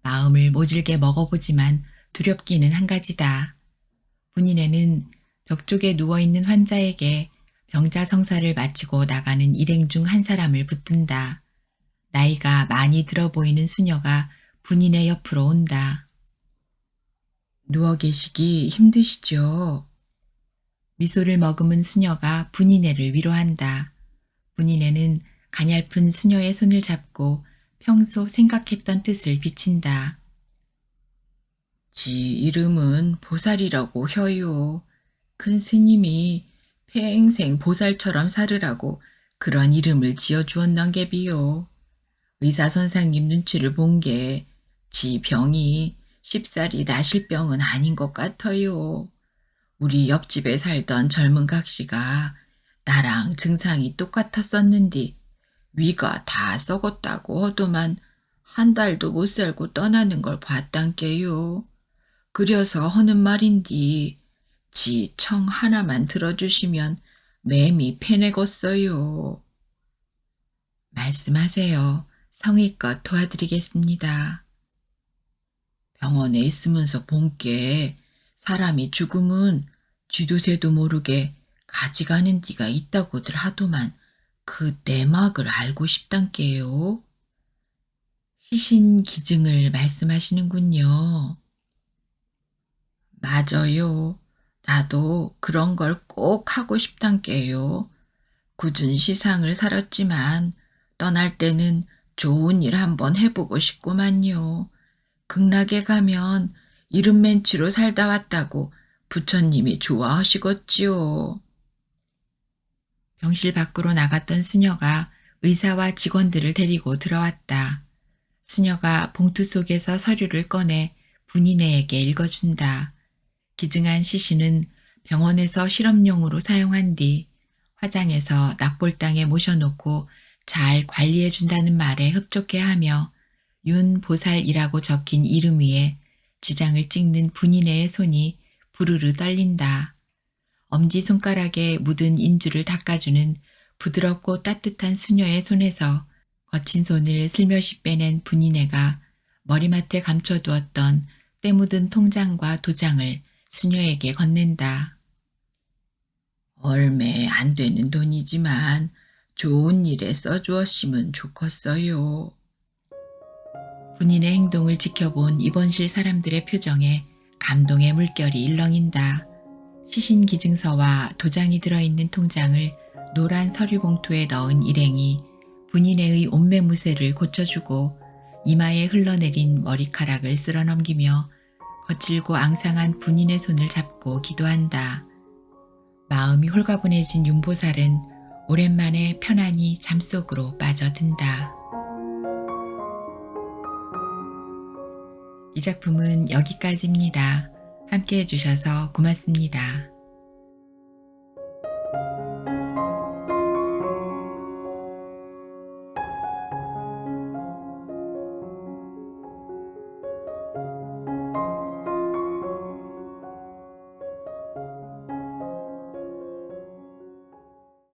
마음을 모질게 먹어보지만 두렵기는 한 가지다. 분이네는 벽 쪽에 누워있는 환자에게 병자성사를 마치고 나가는 일행 중 한 사람을 붙든다. 나이가 많이 들어 보이는 수녀가 분이네 옆으로 온다. 누워 계시기 힘드시죠? 미소를 머금은 수녀가 분이네를 위로한다. 분이네는 가냘픈 수녀의 손을 잡고 평소 생각했던 뜻을 비친다. 지 이름은 보살이라고 혀요. 큰 스님이 평생 보살처럼 살으라고 그런 이름을 지어주었난 게비요. 의사 선생님 눈치를 본 게 지 병이 쉽사리 나실 병은 아닌 것 같아요. 우리 옆집에 살던 젊은 각시가 나랑 증상이 똑같았었는디 위가 다 썩었다고 하더만 한 달도 못 살고 떠나는 걸 봤단께요. 그려서 하는 말인디 지 청 하나만 들어주시면 맴이 패내겄어요. 말씀하세요. 성의껏 도와드리겠습니다. 병원에 있으면서 본 게 사람이 죽으면 쥐도새도 모르게 가지가는 띠가 있다고들 하더만 그 내막을 알고 싶단께요. 시신기증을 말씀하시는군요. 맞아요. 나도 그런 걸 꼭 하고 싶단께요. 굳은 시상을 살았지만 떠날 때는 좋은 일 한번 해보고 싶구만요. 극락에 가면 이름 맨치로 살다 왔다고 부처님이 좋아하시겠지요. 병실 밖으로 나갔던 수녀가 의사와 직원들을 데리고 들어왔다. 수녀가 봉투 속에서 서류를 꺼내 분이네에게 읽어준다. 기증한 시신은 병원에서 실험용으로 사용한 뒤 화장해서 납골당에 모셔놓고 잘 관리해준다는 말에 흡족해하며 윤보살이라고 적힌 이름 위에 지장을 찍는 분이네의 손이 부르르 떨린다. 엄지손가락에 묻은 인주를 닦아주는 부드럽고 따뜻한 수녀의 손에서 거친 손을 슬며시 빼낸 분이네가 머리맡에 감춰두었던 때 묻은 통장과 도장을 수녀에게 건넨다. 얼매 안 되는 돈이지만 좋은 일에 써주었으면 좋겠어요. 분인의 행동을 지켜본 입원실 사람들의 표정에 감동의 물결이 일렁인다. 시신 기증서와 도장이 들어있는 통장을 노란 서류 봉투에 넣은 일행이 분인의 옷매무새를 고쳐주고 이마에 흘러내린 머리카락을 쓸어넘기며 거칠고 앙상한 분인의 손을 잡고 기도한다. 마음이 홀가분해진 윤보살은 오랜만에 편안히 잠속으로 빠져든다. 이 작품은 여기까지입니다. 함께 해주셔서 고맙습니다.